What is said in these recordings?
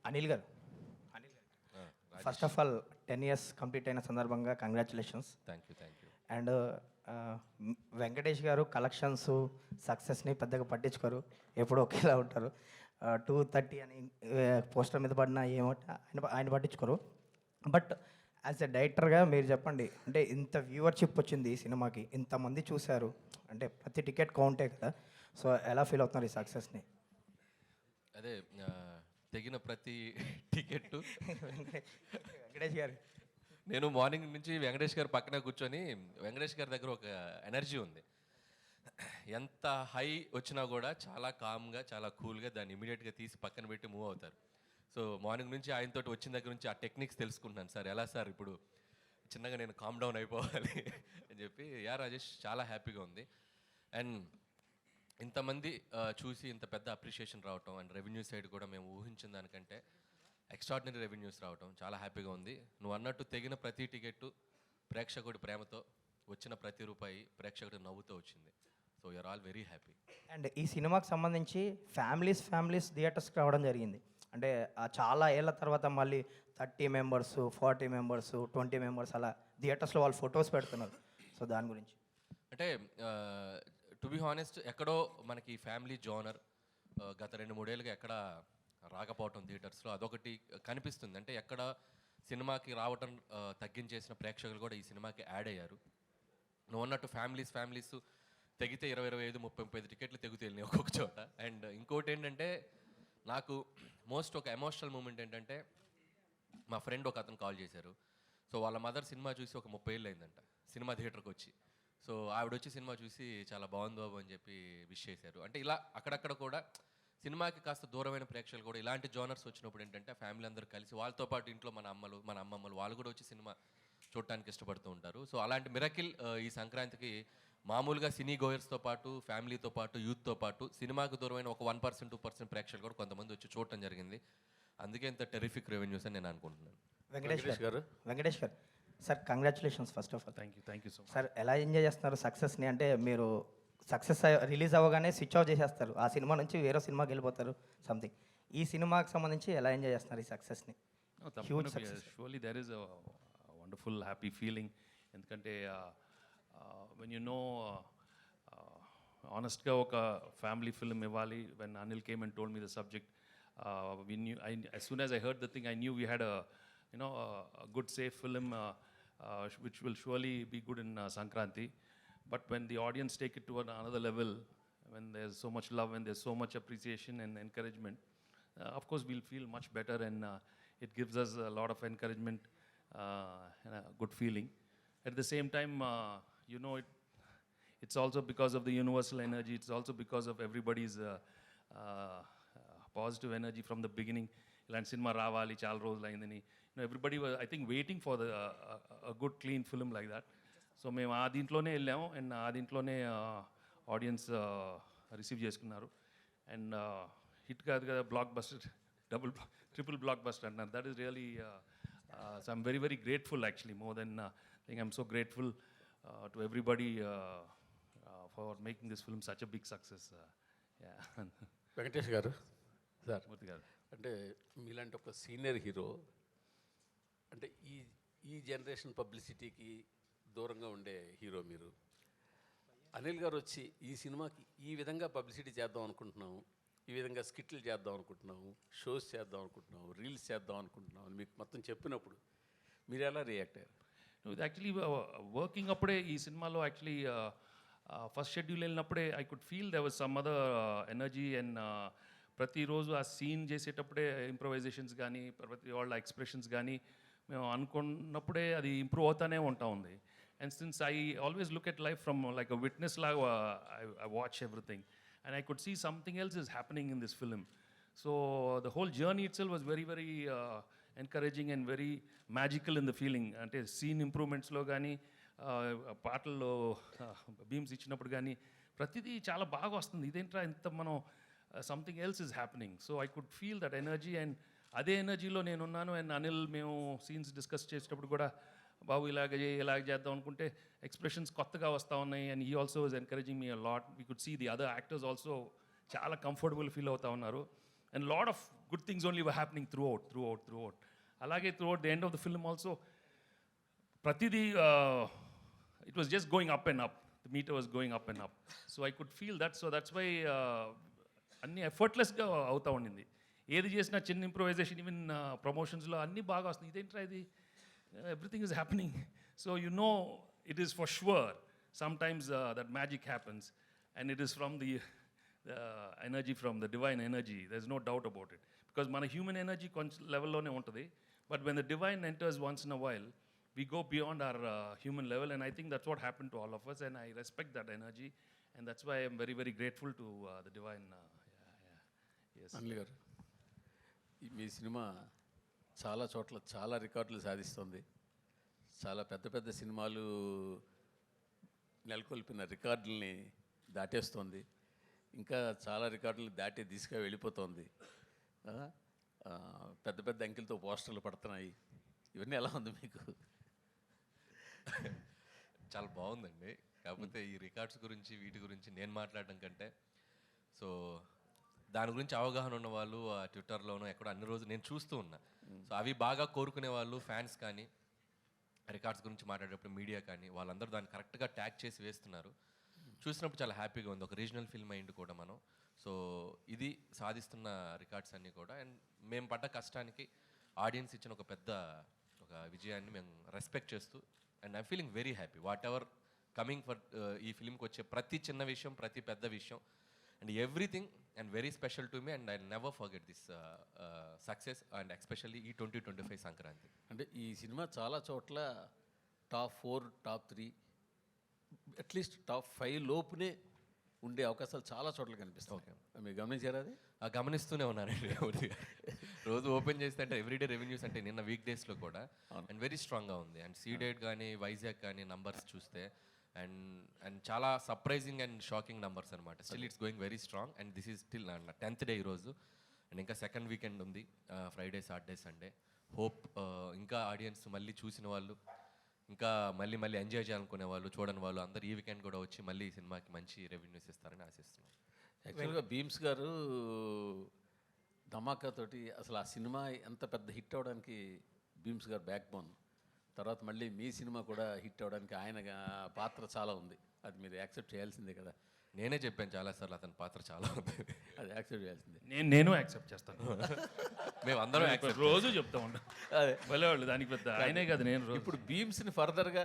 అనిల్ గారు, first of all 10 years complete అయిన సందర్భంగా congratulations. Thank you. And Venkatesh గారు కలెక్షన్స్ సక్సెస్ని పెద్దగా పట్టించుకోరు, ఎప్పుడూ ఒకేలా ఉంటారు. 230 అని పోస్టర్ మీద పడిన ఏమంటే ఆయన పట్టించుకోరు. బట్ యాజ్ ఎ డైరెక్టర్గా మీరు చెప్పండి, అంటే ఇంత వ్యూవర్షిప్ వచ్చింది ఈ సినిమాకి, ఇంతమంది చూశారు, అంటే ప్రతి టికెట్ కౌంటే కదా, సో ఎలా ఫీల్ అవుతున్నారు ఈ సక్సెస్ని? అదే తెగిన ప్రతి టికెట్ వెంకటేష్ గారు, నేను మార్నింగ్ నుంచి వెంకటేష్ గారు పక్కన కూర్చొని, వెంకటేష్ గారి దగ్గర ఒక ఎనర్జీ ఉంది. ఎంత హై వచ్చినా కూడా చాలా కామ్గా, చాలా కూల్గా దాన్ని ఇమీడియట్గా తీసి పక్కన పెట్టి మూవ్ అవుతారు. సో మార్నింగ్ నుంచి ఆయనతో వచ్చిన దగ్గర నుంచి ఆ టెక్నిక్స్ తెలుసుకుంటున్నాను. సార్ ఎలా సార్ ఇప్పుడు చిన్నగా నేను కామ్ డౌన్ అయిపోవాలి అని చెప్పి. రాజేష్ చాలా హ్యాపీగా ఉంది. అండ్ ఇంతమంది చూసి ఇంత పెద్ద అప్రిషియేషన్ రావటం, అండ్ రెవెన్యూ సైడ్ కూడా మేము ఊహించిన దానికంటే ఎక్స్ట్రాడినరీ రెవెన్యూస్ రావటం చాలా హ్యాపీగా ఉంది. నువ్వు అన్నట్టు తెగిన ప్రతి టికెట్టు ప్రేక్షకుడి ప్రేమతో, వచ్చిన ప్రతి రూపాయి ప్రేక్షకుడి నవ్వుతో వచ్చింది. So you're all very happy. And ఈ సినిమాకి సంబంధించి ఫ్యామిలీస్ థియేటర్స్కి రావడం జరిగింది. అంటే చాలా ఏళ్ళ తర్వాత మళ్ళీ 30 members, 40 members, 20 members అలా థియేటర్స్లో వాళ్ళు ఫొటోస్ పెడుతున్నారు. సో దాని గురించి అంటే టు బి హానెస్ట్, ఎక్కడో మనకి ఫ్యామిలీ జోనర్ గత 2-3 ఏళ్ళుగా ఎక్కడ రాకపోవటం థియేటర్స్లో అదొకటి కనిపిస్తుంది. అంటే ఎక్కడ సినిమాకి రావటం తగ్గించేసిన ప్రేక్షకులు కూడా ఈ సినిమాకి యాడ్ అయ్యారు. నువ్వు అన్నట్టు ఫ్యామిలీస్ తెగితే 20-25 టికెట్లు తెగుతూ వెళ్ళినాయి ఒక్కొక్క చోట. అండ్ ఇంకోటి ఏంటంటే, నాకు మోస్ట్ ఒక ఎమోషనల్ మూమెంట్ ఏంటంటే, మా ఫ్రెండ్ ఒక అతను కాల్ చేశారు. సో వాళ్ళ మదర్ సినిమా చూసి ఒక 30 ఏళ్ళు అయిందంట సినిమా థియేటర్కి వచ్చి. సో ఆవిడ వచ్చి సినిమా చూసి చాలా బాగుంది బాబు అని చెప్పి విష్ చేశారు. అంటే ఇలా అక్కడక్కడ కూడా సినిమాకి కాస్త దూరమైన ప్రేక్షకులు కూడా ఇలాంటి జోనర్స్ వచ్చినప్పుడు ఏంటంటే, ఫ్యామిలీ అందరూ కలిసి వాళ్ళతో పాటు ఇంట్లో మన అమ్మమ్మలు వాళ్ళు కూడా వచ్చి సినిమా చూడటానికి ఇష్టపడుతూ ఉంటారు. సో అలాంటి మిరకిల్ ఈ సంక్రాంతికి మామూలుగా సినీ గోయర్స్తో పాటు, ఫ్యామిలీతో పాటు, యూత్తో పాటు సినిమాకు దూరమైన ఒక 1%, 2% ప్రేక్షకులు కూడా కొంతమంది వచ్చి చూడటం జరిగింది. అందుకే ఇంత టెరిఫిక్ రెవెన్యూస్ అని నేను అనుకుంటున్నాను. Venkatesh garu sir, congratulations first of all. Thank you so much sir. ఎలా ఎంజాయ్ చేస్తున్నారు సక్సెస్ని? అంటే మీరు సక్సెస్ రిలీజ్ అవ్వగానే స్విచ్ ఆఫ్ చేసేస్తారు, ఆ సినిమా నుంచి వేరే సినిమాకి వెళ్ళిపోతారు సంథింగ్. ఈ సినిమాకి సంబంధించి ఎలా ఎంజాయ్ చేస్తున్నారు ఈ సక్సెస్ని? Huge success. Surely there is a wonderful happy feeling. ఎందుకంటే వెన్ యూ నో ఆనెస్ట్గా ఒక ఫ్యామిలీ ఫిల్మ్ ఇవ్వాలి. When Anil came and told me the subject, we knew, as soon as I heard the thing, I knew we had a good safe film which will surely be good in Sankranti. But when the audience take it to another level, when there's so much love and there's so much appreciation and encouragement, of course we'll feel much better, and it gives us a lot of encouragement and a good feeling. At the same time, it's also because of the universal energy. It's also because of everybody's positive energy from the beginning. ఇలాంటి cinema రావాలి, చాలా రోజులు అయిందని everybody I think waiting for the good clean film like that. So మేము ఆ దీంట్లోనే వెళ్ళాము, and ఆ దీంట్లోనే ఆడియన్స్ రిసీవ్ చేసుకున్నారు. అండ్ హిట్ కాదు కదా, blockbuster, triple blockbuster అంటున్నారు. That is really so I'm very very grateful actually. More than think I'm so grateful to everybody for making this film such a big success. Venkatesh garu, sir మూర్తి గారు, అంటే మీలాంటి ఒక senior hero, అంటే ఈ generation పబ్లిసిటీకి దూరంగా ఉండే hero మీరు. అనిల్ గారు వచ్చి ఈ సినిమాకి ఈ విధంగా పబ్లిసిటీ చేద్దాం అనుకుంటున్నాము, ఈ విధంగా స్కిట్లు చేద్దాం అనుకుంటున్నాము, షోస్ చేద్దాం అనుకుంటున్నాము, రీల్స్ చేద్దాం అనుకుంటున్నాము అని మీకు మొత్తం చెప్పినప్పుడు మీరు ఎలా రియాక్ట్ అయ్యారు? ఇది యాక్చువల్లీ వర్కింగ్ అప్పుడే ఈ సినిమాలో యాక్చువల్లీ ఫస్ట్ షెడ్యూల్ వెళ్ళినప్పుడే I could feel there was some other energy. And ప్రతిరోజు ఆ సీన్ చేసేటప్పుడే ఇంప్రొవైజేషన్స్ కానీ, ప్రతి వాళ్ళ ఎక్స్ప్రెషన్స్ కానీ మేము అనుకున్నప్పుడే అది ఇంప్రూవ్ అవుతానే ఉంటా ఉంది. And since I always look at life from like a witness లాగా I watch everything, and I could see something else is happening in this film. So the whole journey itself was very very encouraging and very magical in the feeling. అంటే scene ఇంప్రూవ్మెంట్స్లో కానీ, పాటల్లో beams ఇచ్చినప్పుడు కానీ ప్రతిదీ చాలా బాగా వస్తుంది. ఇదేంట్రా ఇంత మనం something else is happening. So I could feel that energy, and అదే ఎనర్జీలో నేనున్నాను. అండ్ అనిల్ మేము సీన్స్ డిస్కస్ చేసేటప్పుడు కూడా బాబు ఇలాగ చేద్దాం అనుకుంటే ఎక్స్ప్రెషన్స్ కొత్తగా వస్తూ ఉన్నాయి. And he also was encouraging me a lot. We could see the other actors also చాలా కంఫర్టబుల్ ఫీల్ అవుతూ ఉన్నారు. And lot of good things only were happening throughout. Alage throughout the end of the film also, pratidi, it was just going up and up. The meter was going up and up. So I could feel that. So that's why అన్ని ఎఫర్ట్లెస్గా అవుతా ఉండింది. ఏది చేసినా చిన్న improvisation, even ప్రమోషన్స్లో అన్నీ బాగా వస్తుంది. ఇదేంట్రా ఇది, everything is happening. So you know it is for sure sometimes that magic happens, and it is from the energy, from the divine energy. There's no doubt about it, because మన human energy కొంచెం లెవెల్లోనే ఉంటుంది, but when the divine enters once in a while, we go beyond our human level, and I think that's what happened to all of us, and I respect that energy, and that's why I'm very, very grateful to the divine. Yes. Anil గారు, మీ cinema చాలా చోట్ల చాలా రికార్డులు సాధిస్తుంది. చాలా పెద్ద పెద్ద సినిమాలు నెలకొల్పిన రికార్డుల్ని దాటేస్తుంది. ఇంకా చాలా రికార్డులు దాటి దిశగా వెళ్ళిపోతుంది. పెద్ద పెద్ద అంకెలతో పోస్టర్లు పడుతున్నాయి. ఇవన్నీ ఎలా ఉంది మీకు? చాలా బాగుందండి. కాకపోతే ఈ రికార్డ్స్ గురించి వీటి గురించి నేను మాట్లాడడం కంటే, సో దాని గురించి అవగాహన ఉన్న వాళ్ళు ట్విట్టర్లోనూ ఎక్కడో అన్ని రోజులు నేను చూస్తూ ఉన్నా. సో అవి బాగా కోరుకునే వాళ్ళు, ఫ్యాన్స్ కానీ, రికార్డ్స్ గురించి మాట్లాడేటప్పుడు మీడియా కానీ, వాళ్ళందరూ దాన్ని కరెక్ట్గా ట్యాగ్ చేసి వేస్తున్నారు. చూసినప్పుడు చాలా హ్యాపీగా ఉంది. ఒక రీజనల్ ఫిల్మ్ అయింది కూడా మనం. సో ఇది సాధిస్తున్న రికార్డ్స్ అన్నీ కూడా, అండ్ మేము పడ్డ కష్టానికి ఆడియన్స్ ఇచ్చిన ఒక పెద్ద ఒక విజయాన్ని మేము రెస్పెక్ట్ చేస్తూ, and I'm feeling very happy what ever coming for ఈ ఫిల్మ్కి వచ్చే ప్రతి చిన్న విషయం, ప్రతి పెద్ద విషయం, and everything and very special to me, and I never forget this success, and especially ఈ 2025 సంక్రాంతి. అంటే ఈ సినిమా చాలా చోట్ల టాప్ 4, టాప్ 3, అట్లీస్ట్ టాప్ 5 లోపునే ఉండే అవకాశాలు చాలా చోట్ల కనిపిస్తాయి. ఓకే, మీరు గమనించారా అది? గమనిస్తూనే ఉన్నానండి. రోజు ఓపెన్ చేస్తే అంటే ఎవ్రీడే రెవెన్యూస్ అంటే నిన్న వీక్ డేస్లో కూడా అండ్ వెరీ స్ట్రాంగ్గా ఉంది. అండ్ సీడెడ్ కానీ, వైజాగ్ కానీ నంబర్స్ చూస్తే అండ్ చాలా సర్ప్రైజింగ్ అండ్ షాకింగ్ నంబర్స్ అనమాట. Still it's going very strong, and this is still 10th day ఈరోజు, అండ్ ఇంకా సెకండ్ వీకెండ్ ఉంది, ఫ్రైడే, సాటర్డే, సండే. హోప్ ఇంకా ఆడియన్స్ మళ్ళీ చూసిన వాళ్ళు, ఇంకా మళ్ళీ మళ్ళీ ఎంజాయ్ చేయాలనుకునే వాళ్ళు, చూడని వాళ్ళు అందరూ ఈ వీకెండ్ కూడా వచ్చి మళ్ళీ ఈ సినిమాకి మంచి రెవెన్యూస్ ఇస్తారని ఆశిస్తున్నాను. యాక్చువల్గా భీమ్స్ గారు ధమాకాతోటి అసలు ఆ సినిమా ఎంత పెద్ద హిట్ అవ్వడానికి భీమ్స్ గారు బ్యాక్ బోన్. తర్వాత మళ్ళీ మీ సినిమా కూడా హిట్ అవ్వడానికి ఆయన పాత్ర చాలా ఉంది. అది మీరు యాక్సెప్ట్ చేయాల్సిందే కదా. నేనే చెప్పాను చాలాసార్లు అతని పాత్ర చాలా ఉంది, అది యాక్సెప్ట్ చేయాల్సిందే. నేను యాక్సెప్ట్ చేస్తాను. మేము అందరం యాక్సెప్ట్ రోజు చెప్తా ఉంటాం. అదే భలేవాళ్ళు, దానికి పెద్ద ఆయనే కదా. నేను ఇప్పుడు భీమ్స్ని ఫర్దర్గా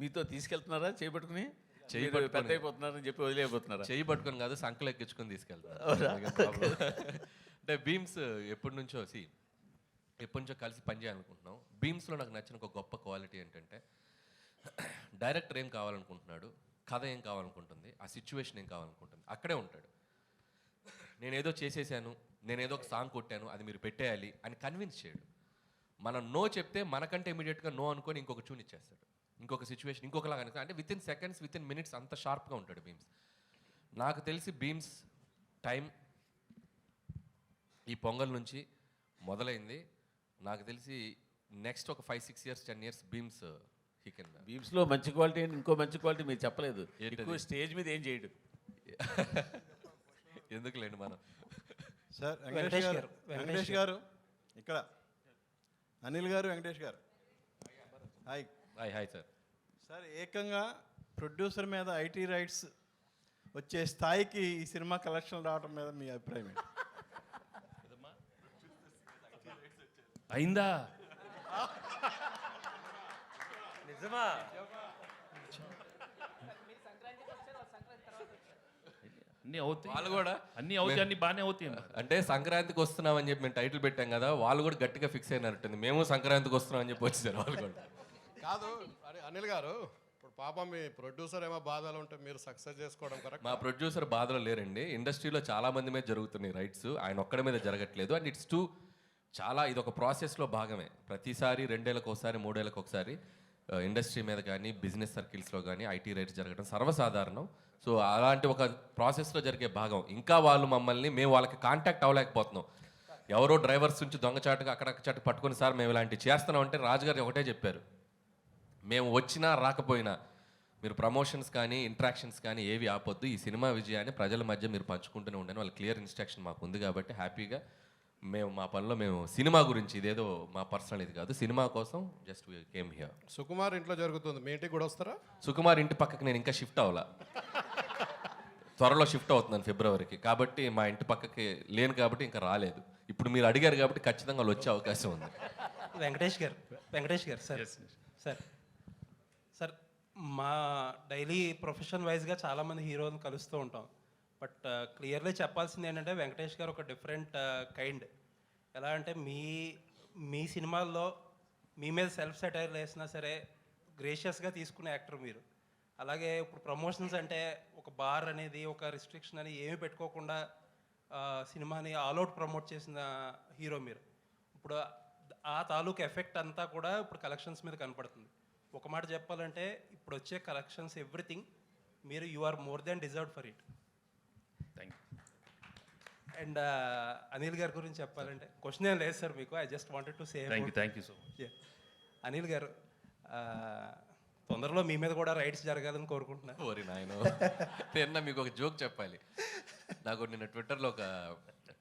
మీతో తీసుకెళ్తున్నారా? చేపట్టుకుని పెద్ద అయిపోతున్నారని చెప్పి వదిలేయబోతున్నారా? చేయి పట్టుకొని కాదు, సంకలు ఎక్కించుకొని తీసుకెళ్తాను. అంటే భీమ్స్ ఎప్పటి నుంచో కలిసి పనిచేయాలనుకుంటున్నాం. భీమ్స్లో నాకు నచ్చిన ఒక గొప్ప క్వాలిటీ ఏంటంటే, డైరెక్టర్ ఏం కావాలనుకుంటున్నాడు, కథ ఏం కావాలనుకుంటుంది, ఆ సిచ్యువేషన్ ఏం కావాలనుకుంటుంది, అక్కడే ఉంటాడు. నేనేదో చేసేసాను, నేనేదో ఒక సాంగ్ కొట్టాను, అది మీరు పెట్టేయాలి అని కన్విన్స్ చేయడు. మనం నో చెప్తే మనకంటే ఇమీడియట్గా నో అనుకొని ఇంకొక ట్యూన్ ఇచ్చేస్తాడు, ఇంకొక సిచ్యువేషన్ ఇంకొకలాగా. అంటే వితిన్ సెకండ్స్, వితిన్ మినిట్స్ అంత షార్ప్గా ఉంటాడు భీమ్స్. నాకు తెలిసి భీమ్స్ టైం ఈ పొంగల్ నుంచి మొదలైంది. నాకు తెలిసి నెక్స్ట్ ఒక 5-6 years, 10 years Bheems he can. భీమ్స్లో మంచి క్వాలిటీ అండ్ ఇంకో మంచి క్వాలిటీ మీరు చెప్పలేదు. ఎక్కువ స్టేజ్ మీద ఏం చేయడు. ఎందుకులేండి మనం. సార్ వెంకటేష్ గారు ఇక్కడ, అనిల్ గారు, వెంకటేష్ గారు, హాయ్. Hi sir. సార్ ఏకంగా ప్రొడ్యూసర్ మీద ఐటీ రైట్స్ వచ్చే స్థాయికి ఈ సినిమా కలెక్షన్ రావడం మీద మీ అభిప్రాయం ఏంటి? అయిందా? నిజమా? అన్నీ అవుతాయి, వాళ్ళు కూడా అన్నీ అవుతాయి, అన్నీ బాగానే అవుతాయి. అంటే సంక్రాంతికి వస్తున్నామని చెప్పి మేము టైటిల్ పెట్టాం కదా, వాళ్ళు కూడా గట్టిగా ఫిక్స్ అయినట్టుంది. మేము సంక్రాంతికి వస్తున్నాం అని చెప్పి వచ్చేసారు వాళ్ళు కూడా. కాదు అనిల్ గారు, ఇప్పుడు పాపం మీ ప్రొడ్యూసర్ ఏమో బాధలు ఉంటే మీరు సక్సెస్ చేసుకోవడం కరెక్ట్. మా ప్రొడ్యూసర్ బాధలో లేరండి. ఇండస్ట్రీలో చాలా మంది మీద జరుగుతున్నాయి రైట్స్, ఆయన ఒక్కడి మీద జరగట్లేదు. అండ్ ఇట్స్ చాలా ఇది ఒక ప్రాసెస్లో భాగమే. ప్రతిసారి 2 ఏళ్ళకి ఒకసారి, 3 ఏళ్ళకి ఒకసారి ఇండస్ట్రీ మీద కానీ, బిజినెస్ సర్కిల్స్లో కానీ ఐటీ రైట్స్ జరగడం సర్వసాధారణం. సో అలాంటి ఒక ప్రాసెస్లో జరిగే భాగం. ఇంకా వాళ్ళు మమ్మల్ని, మేము వాళ్ళకి కాంటాక్ట్ అవ్వలేకపోతున్నాం. ఎవరో డ్రైవర్స్ నుంచి దొంగచాటుగా అక్కడక్కడ పట్టుకొని, సార్ మేము ఇలాంటివి చేస్తున్నాం అంటే రాజుగారు ఒకటే చెప్పారు, మేము వచ్చినా రాకపోయినా మీరు ప్రమోషన్స్ కానీ, ఇంట్రాక్షన్స్ కానీ ఏవి ఆపొద్దు. ఈ సినిమా విజయాన్ని ప్రజల మధ్య మీరు పంచుకుంటూనే ఉండండి. వాళ్ళ క్లియర్ ఇన్స్ట్రక్షన్ మాకు ఉంది కాబట్టి హ్యాపీగా మేము మా పనిలో మేము సినిమా గురించి, ఇదేదో మా పర్సనల్ ఇది కాదు, సినిమా కోసం జస్ట్ కేమ్ హియర్. సుకుమార్ ఇంట్లో జరుగుతుంది, మీ ఇంటికి కూడా వస్తారా? సుకుమార్ ఇంటి పక్కకి నేను ఇంకా షిఫ్ట్ అవ్వాలా, త్వరలో షిఫ్ట్ అవుతున్నాను ఫిబ్రవరికి, కాబట్టి మా ఇంటి పక్కకి లేను కాబట్టి ఇంకా రాలేదు. ఇప్పుడు మీరు అడిగారు కాబట్టి ఖచ్చితంగా వాళ్ళు వచ్చే అవకాశం ఉంది. Venkatesh garu sir sir sir మా డైలీ ప్రొఫెషన్ వైజ్గా చాలామంది హీరోలను కలుస్తూ ఉంటాం. బట్ క్లియర్లీ చెప్పాల్సింది ఏంటంటే వెంకటేష్ గారు ఒక డిఫరెంట్ కైండ్. ఎలా అంటే మీ సినిమాల్లో మీ మీద సెల్ఫ్ సెటైర్ వేసినా సరే గ్రేషియస్గా తీసుకునే యాక్టర్ మీరు. అలాగే ఇప్పుడు ప్రమోషన్స్ అంటే ఒక బార్ అనేది, ఒక రిస్ట్రిక్షన్ అని ఏమీ పెట్టుకోకుండా సినిమాని ఆల్అవుట్ ప్రమోట్ చేసిన హీరో మీరు. ఇప్పుడు ఆ తాలూకు ఎఫెక్ట్ అంతా కూడా ఇప్పుడు కలెక్షన్స్ మీద కనపడుతుంది. ఒక మాట చెప్పాలంటే ఇప్పుడు వచ్చే కలెక్షన్స్ ఎవ్రీథింగ్ మీరు you are more than deserved for it. Thank you. And Anil గారి గురించి చెప్పాలంటే క్వశ్చన్ ఏం లేదు సార్ మీకు. I just wanted to say thank you so much. Anil గారు తొందరలో మీ మీద కూడా రైట్స్ జరగాలని కోరుకుంటున్నాను. ఓరి నాయన, నిన్న మీకు ఒక జోక్ చెప్పాలి. నాకు నిన్న ట్విట్టర్లో ఒక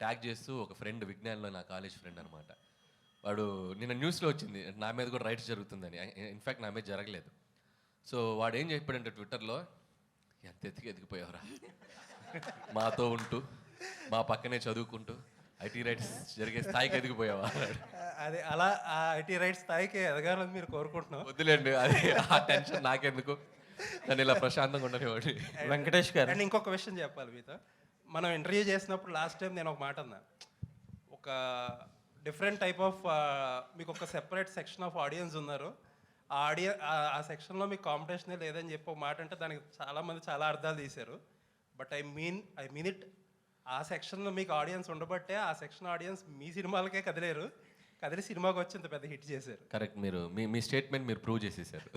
ట్యాగ్ చేస్తూ ఒక ఫ్రెండ్, విజ్ఞాన్లో నా కాలేజ్ ఫ్రెండ్ అనమాట, వాడు నిన్న న్యూస్లో వచ్చింది నా మీద కూడా రైట్స్ జరుగుతుందని. ఇన్ఫ్యాక్ట్ నా మీద జరగలేదు. సో వాడు ఏం చెప్పాడంటే ట్విట్టర్లో, ఎంత ఎదిగిపోయావురా, మాతో ఉంటూ మా పక్కనే చదువుకుంటూ ఐటీ రైట్స్ జరిగే స్థాయికి ఎదిగిపోయావా? అదే అలా ఆ ఐటీ రైట్స్ స్థాయికి ఎదగాలని మీరు కోరుకుంటున్నాం. వద్దులేండి, అది ఆ టెన్షన్ నాకెందుకు, నన్ను ఇలా ప్రశాంతంగా ఉండనివ్వండి. వెంకటేష్ గారు, అండ్ ఇంకొక విషయం చెప్పాలి మీతో. మనం ఇంటర్వ్యూ చేసినప్పుడు లాస్ట్ టైం నేను ఒక మాట అన్నా, ఒక డిఫరెంట్ టైప్ ఆఫ్ మీకు ఒక సెపరేట్ సెక్షన్ ఆఫ్ ఆడియన్స్ ఉన్నారు. ఆ సెక్షన్లో మీకు కాంపిటీషనే లేదని చెప్పి ఒక మాట అంటే దానికి చాలామంది చాలా అర్థాలు తీశారు. But I mean it. ఆ సెక్షన్లో మీకు ఆడియన్స్ ఉండబట్టే ఆ సెక్షన్ ఆడియన్స్ మీ సినిమాలకే కదిలి సినిమాకి వచ్చి ఇంత పెద్ద హిట్ చేశారు. కరెక్ట్, మీరు మీ స్టేట్మెంట్ మీరు ప్రూవ్ చేసేసారు.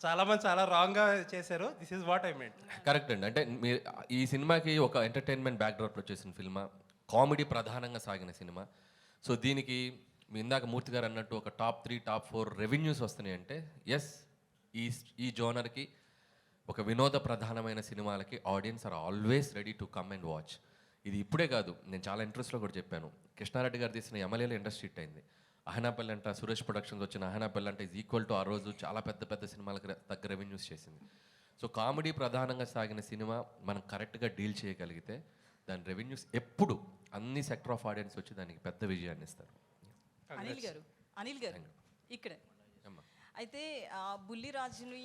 చాలామంది చాలా రాంగ్గా చేశారు. This is what I meant. Correct అండి. అంటే మీరు ఈ సినిమాకి ఒక ఎంటర్టైన్మెంట్ బ్యాక్డ్రాప్లో చేసిన సినిమా, కామెడీ ప్రధానంగా సాగిన సినిమా. సో దీనికి మీ ఇందాక మూర్తి గారు అన్నట్టు ఒక టాప్ 3, టాప్ 4 రెవెన్యూస్ వస్తున్నాయి అంటే ఎస్, ఈ జోనర్కి, ఒక వినోద ప్రధానమైన సినిమాలకి audience are always ready to come and watch. ఇది ఇప్పుడే కాదు, నేను చాలా ఇంట్రెస్ట్లో కూడా చెప్పాను. కృష్ణారెడ్డి గారు తీసిన ఎమ్మెల్యేలో ఇండస్ట్రీ హిట్ అయింది. అహనాపల్లి అంట, సురేష్ ప్రొడక్షన్స్ వచ్చిన అహనాపల్లి అంటే ఈజ్ ఈక్వల్ టు ఆ రోజు చాలా పెద్ద సినిమాలకు తగ్గ రెవెన్యూస్ చేసింది. సో కామెడీ ప్రధానంగా సాగిన సినిమా మనం కరెక్ట్గా డీల్ చేయగలిగితే దాని రెవెన్యూస్ ఎప్పుడు అన్ని సెక్టర్ ఆఫ్ ఆడియన్స్ వచ్చి దానికి పెద్ద విజయాన్ని ఇస్తారు. అనిల్ గారు ఇక్కడ అయితే బుల్లిరాజుని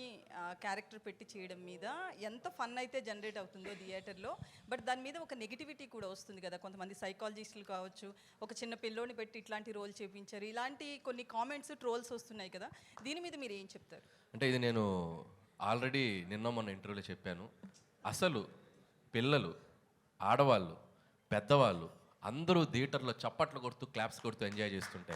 క్యారెక్టర్ పెట్టి చేయడం మీద ఎంత ఫన్ అయితే జనరేట్ అవుతుందో థియేటర్లో, బట్ దాని మీద ఒక నెగిటివిటీ కూడా వస్తుంది కదా. కొంతమంది సైకాలజిస్టులు కావచ్చు, ఒక చిన్న పిల్లోని పెట్టి ఇట్లాంటి రోల్ చేయించారు, ఇలాంటి కొన్ని కామెంట్స్, ట్రోల్స్ వస్తున్నాయి కదా. దీని మీద మీరు ఏం చెప్తారు? అంటే ఇది నేను ఆల్రెడీ మొన్న ఇంటర్వ్యూలో చెప్పాను. అసలు పిల్లలు, ఆడవాళ్ళు, పెద్దవాళ్ళు అందరూ థియేటర్లో చప్పట్లు కొడుతూ క్లాప్స్ కొడుతూ ఎంజాయ్ చేస్తుంటే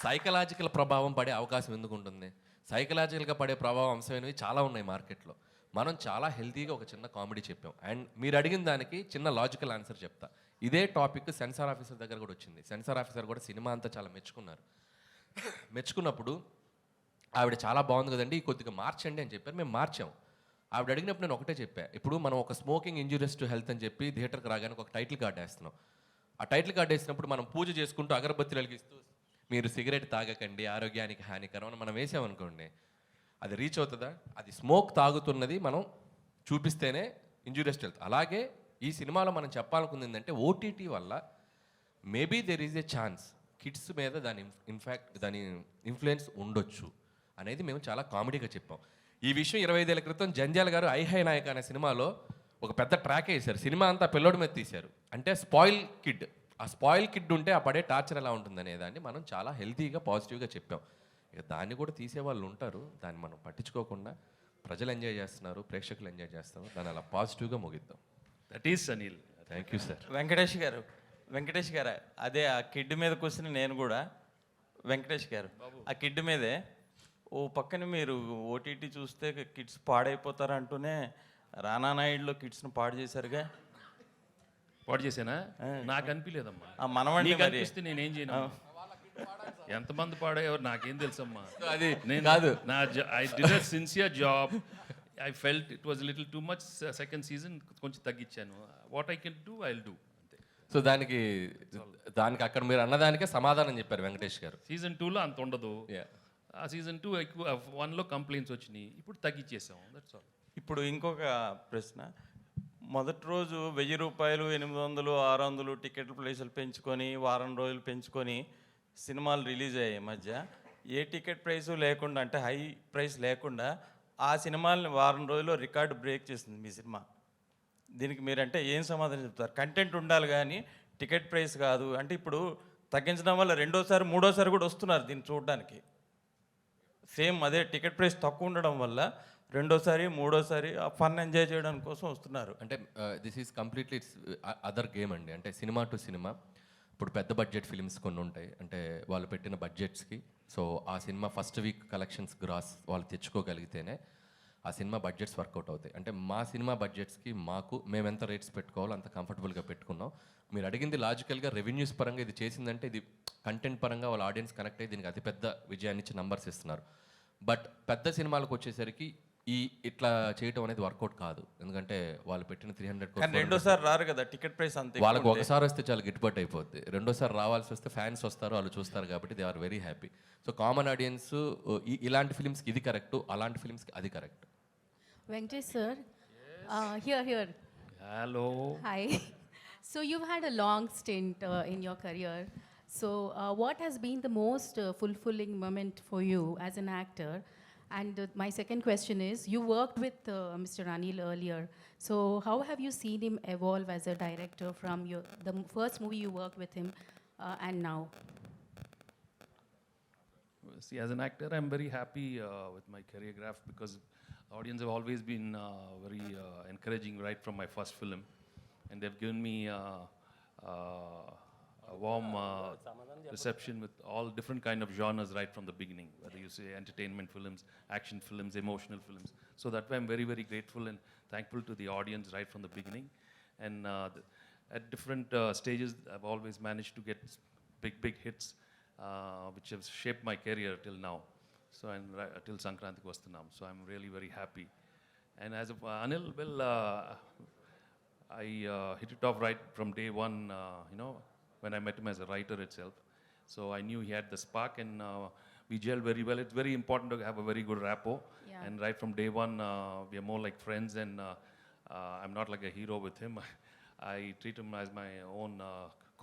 సైకలాజికల్ ప్రభావం పడే అవకాశం ఎందుకు ఉంటుంది? సైకలాజికల్గా పడే ప్రభావం అంశమైనవి చాలా ఉన్నాయి మార్కెట్లో. మనం చాలా హెల్తీగా ఒక చిన్న కామెడీ చెప్పాం. అండ్ మీరు అడిగిన దానికి చిన్న లాజికల్ ఆన్సర్ చెప్తా. ఇదే టాపిక్ సెన్సార్ ఆఫీసర్ దగ్గర కూడా వచ్చింది. సెన్సార్ ఆఫీసర్ కూడా సినిమా అంతా చాలా మెచ్చుకున్నారు. మెచ్చుకున్నప్పుడు ఆవిడ చాలా బాగుంది కదండి, కొద్దిగా మార్చండి అని చెప్పారు. మేము మార్చాం. ఆవిడ అడిగినప్పుడు నేను ఒకటే చెప్పా, ఇప్పుడు మనం ఒక స్మోకింగ్ ఇంజూరియస్ టు హెల్త్ అని చెప్పి థియేటర్కి రాగానే ఒక టైటిల్ కార్డ్ వేస్తున్నాం. ఆ టైటిల్ కార్డ్ వేసినప్పుడు మనం పూజ చేసుకుంటూ అగరబత్తి వెలిగిస్తూ మీరు సిగరెట్ తాగకండి, ఆరోగ్యానికి హానికరం అని మనం వేసామనుకోండి, అది రీచ్ అవుతుందా? అది స్మోక్ తాగుతున్నది మనం చూపిస్తేనే ఇంజూరియస్ టు హెల్త్. అలాగే ఈ సినిమాలో మనం చెప్పాలనుకుంది ఏంటంటే ఓటీటీ వల్ల maybe there is a chance kids మీద దాని ఇన్ఫ్లుయెన్స్ ఉండొచ్చు అనేది మేము చాలా కామెడీగా చెప్పాం. ఈ విషయం 25 ఏళ్ల క్రితం జంధ్యాల గారు ఐహై నాయక్ అనే సినిమాలో ఒక పెద్ద ట్రాక్ వేశారు. సినిమా అంతా పిల్లోడి మీద తీశారు. అంటే స్పాయిల్ కిడ్, ఆ స్పాయిల్ కిడ్ ఉంటే ఆ పడే టార్చర్ ఎలా ఉంటుందనే దాన్ని మనం చాలా హెల్తీగా, పాజిటివ్గా చెప్పాం. ఇక దాన్ని కూడా తీసేవాళ్ళు ఉంటారు, దాన్ని మనం పట్టించుకోకుండా ప్రజలు ఎంజాయ్ చేస్తున్నారు, ప్రేక్షకులు ఎంజాయ్ చేస్తున్నారు, దాన్ని అలా పాజిటివ్గా ముగిద్దాం. That is Anil. Thank you sir. Venkatesh గారు అదే ఆ కిడ్ మీద కూర్చుని నేను కూడా వెంకటేష్ గారు ఆ కిడ్ మీదే ఓ పక్కన మీరు ఓటీటీ చూస్తే కిడ్స్ పాడైపోతారు అంటూనే రానా నాయుడులో కిడ్స్ను పాడు చేశారుగా. పాడు చేశానా? నాకు అనిపించలేదమ్మా. ఆ మనవాడిని నీకు మరి అనిపిస్తే నేనేం చేయను. ఎంతమంది పాడేవారు నాకేం తెలుసమ్మా. అది నేను కాదు. I did a sincere job. I felt it was little too much. Second season కొంచెం తగ్గించాను. What I can do I will do. So దానికి అక్కడ మీరు అన్నదానికే సమాధానం చెప్పారు వెంకటేష్ గారు. సీజన్ 2లో అంత ఉండదు. Yeah. ఆ సీజన్ 2 ఎక్కువ 1లో కంప్లైంట్స్ వచ్చినాయి, ఇప్పుడు తగ్గించేసాం, దట్స్ ఆల్. ఇప్పుడు ఇంకొక ప్రశ్న. మొదటి రోజు 1000 రూపాయలు, 800, 600 టికెట్ ప్రైసులు పెంచుకొని వారం రోజులు పెంచుకొని సినిమాలు రిలీజ్ అయ్యాయి. ఈ మధ్య ఏ టికెట్ ప్రైసు లేకుండా, అంటే హై ప్రైస్ లేకుండా ఆ సినిమాలని వారం రోజుల్లో రికార్డు బ్రేక్ చేసింది మీ సినిమా. దీనికి మీరంటే ఏం సమాధానం చెప్తారు? కంటెంట్ ఉండాలి కానీ టికెట్ ప్రైస్ కాదు అంటే. ఇప్పుడు తగ్గించడం వల్ల రెండోసారి మూడోసారి కూడా వస్తున్నారు దీన్ని చూడడానికి. సేమ్ అదే టికెట్ ప్రైస్ తక్కువ ఉండడం వల్ల రెండోసారి మూడోసారి ఆ ఫన్ ఎంజాయ్ చేయడం కోసం వస్తున్నారు. అంటే this is completely other game అండి. అంటే సినిమా టు సినిమా ఇప్పుడు పెద్ద బడ్జెట్ ఫిల్మ్స్ కొన్ని ఉంటాయి, అంటే వాళ్ళు పెట్టిన బడ్జెట్స్కి. సో ఆ సినిమా ఫస్ట్ వీక్ కలెక్షన్స్ గ్రాస్ వాళ్ళు తెచ్చుకోగలిగితేనే ఆ సినిమా బడ్జెట్స్ వర్కౌట్ అవుతాయి. అంటే మా సినిమా బడ్జెట్స్కి మేము ఎంత రేట్స్ పెట్టుకోవాలో అంత కంఫర్టబుల్గా పెట్టుకున్నాం. మీరు అడిగింది లాజికల్గా రెవెన్యూస్ పరంగా ఇది చేసిందంటే ఇది కంటెంట్ పరంగా వాళ్ళ ఆడియన్స్ కనెక్ట్ అయ్యి దీనికి అతిపెద్ద విజయాన్ని ఇచ్చి నంబర్స్ ఇస్తున్నారు. బట్ పెద్ద సినిమాలకు వచ్చేసరికి ఇట్లా చేయటం అనేది వర్కౌట్ కాదు. ఎందుకంటే వాళ్ళు పెట్టిన 300 కానీ రెండోసారి రారు కదా టికెట్ ప్రైస్ అంతే. వాళ్ళకి ఒకసారి వస్తే చాలా గిట్టుబాటు అయిపోద్ది. రెండోసారి రావాల్సి వస్తే ఫ్యాన్స్ వస్తారు, వాళ్ళు చూస్తారు, కాబట్టి they are very happy. So common audience ఇలాంటి ఫిల్మ్స్కి ఇది కరెక్ట్, అలాంటి ఫిల్మ్స్కి అది correct. Venkatesh sir, here. Hello. Hi. So you've had a long stint in your career. So what has been the most fulfilling moment for you as an actor? And my second question is, you worked with Mr. Anil earlier. So how have you seen him evolve as a director from the first movie you worked with him and now? See, as an actor, I'm very happy with my career graph because the audience have always been very encouraging right from my first film, and they've given me a warm reception with all different kind of genres right from the beginning, whether you say entertainment films, action films, emotional films. So that way I'm very, very grateful and thankful to the audience right from the beginning. And at different stages, I've always managed to get big hits, which have shaped my career till now. So and till Sankrantik Vastanam. So I'm really very happy. And as of Anil, well, I hit it off right from day one, when I met him as a writer itself. So I knew he had the spark, and we gel very well. It's very important to have a very good rapport. Yeah. And right from day one, we are more like friends, and I'm not like a hero with him. I treat him as my own